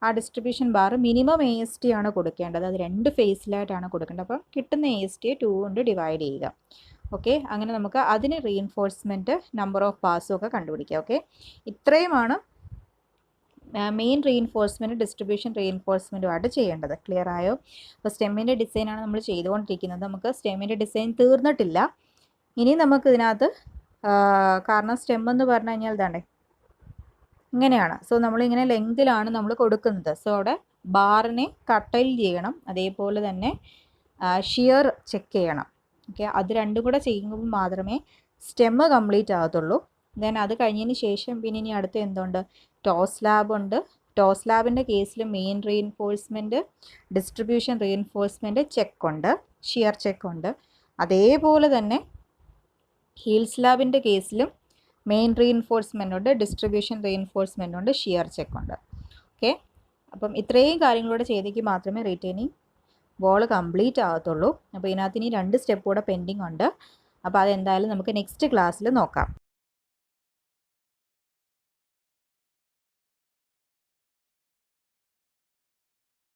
ആ ഡിസ്ട്രിബ്യൂഷൻ ബാർ മിനിമം AST ആണ് കൊടുക്കേണ്ടത്. അത് 2 ഫേസിലായിട്ടാണ് കൊടുക്കേണ്ടത്. അപ്പം കിട്ടുന്ന AST 2 കൊണ്ട് ഡിവൈഡ് ചെയ്യുക. ഓക്കെ, അങ്ങനെ നമുക്ക് അതിന് റീഇൻഫോഴ്സ്മെൻറ്റ്, നമ്പർ ഓഫ് ബാർസും ഒക്കെ കണ്ടുപിടിക്കുക. ഓക്കെ, ഇത്രയുമാണ് മെയിൻ റീഇൻഫോഴ്സ്മെൻറ്റ് ഡിസ്ട്രിബ്യൂഷൻ റീഇൻഫോഴ്സ്മെൻറ്റുമായിട്ട് ചെയ്യേണ്ടത്. ക്ലിയർ ആയോ? അപ്പോൾ സ്റ്റെമ്മിൻ്റെ ഡിസൈനാണ് നമ്മൾ ചെയ്തുകൊണ്ടിരിക്കുന്നത്. നമുക്ക് സ്റ്റെമ്മിൻ്റെ ഡിസൈൻ തീർന്നിട്ടില്ല. ഇനി നമുക്ക് ഇതിനകത്ത് കാരണം സ്റ്റെം എന്ന് പറഞ്ഞു കഴിഞ്ഞാൽ ഇതാണ്ടേ ഇങ്ങനെയാണ്. സോ നമ്മളിങ്ങനെ ലെങ്തിലാണ് നമ്മൾ കൊടുക്കുന്നത്. സോ അവിടെ ബാറിനെ കട്ടൈൽ ചെയ്യണം, അതേപോലെ തന്നെ ഷിയർ ചെക്ക് ചെയ്യണം. ഓക്കെ, അത് രണ്ടും കൂടെ ചെയ്യുമ്പോൾ മാത്രമേ സ്റ്റെമ്മ് കംപ്ലീറ്റ് ആകത്തുള്ളൂ. ദെൻ അത് കഴിഞ്ഞതിന് ശേഷം പിന്നെ ഇനി അടുത്ത് എന്തുണ്ട്? ടോസ് ലാബ് ഉണ്ട്. ടോസ് ലാബിൻ്റെ കേസിൽ മെയിൻ റീഇൻഫോഴ്സ്മെൻറ്റ്, ഡിസ്ട്രിബ്യൂഷൻ റീഇൻഫോഴ്സ്മെൻറ്റ് ചെക്കുണ്ട്, ഷിയർ ചെക്കുണ്ട്. അതേപോലെ തന്നെ ഹീൽസ് ലാബിൻ്റെ കേസിലും മെയിൻ റീഇൻഫോഴ്സ്മെൻ്റ് ഉണ്ട്, ഡിസ്ട്രിബ്യൂഷൻ റീഇൻഫോഴ്സ്മെൻ്റ് ഉണ്ട്, ഷിയർ ചെക്കുണ്ട്. ഓക്കെ, അപ്പം ഇത്രയും കാര്യങ്ങളൂടെ ചെയ്തെങ്കിൽ മാത്രമേ റീറ്റെയിനിങ് വോൾ കംപ്ലീറ്റ് ആകത്തുള്ളൂ. അപ്പോൾ ഇതിനകത്ത് ഇനി 2 സ്റ്റെപ്പ് കൂടെ പെൻഡിങ് ഉണ്ട്. അപ്പോൾ അതെന്തായാലും നമുക്ക് നെക്സ്റ്റ് ക്ലാസ്സിൽ നോക്കാം.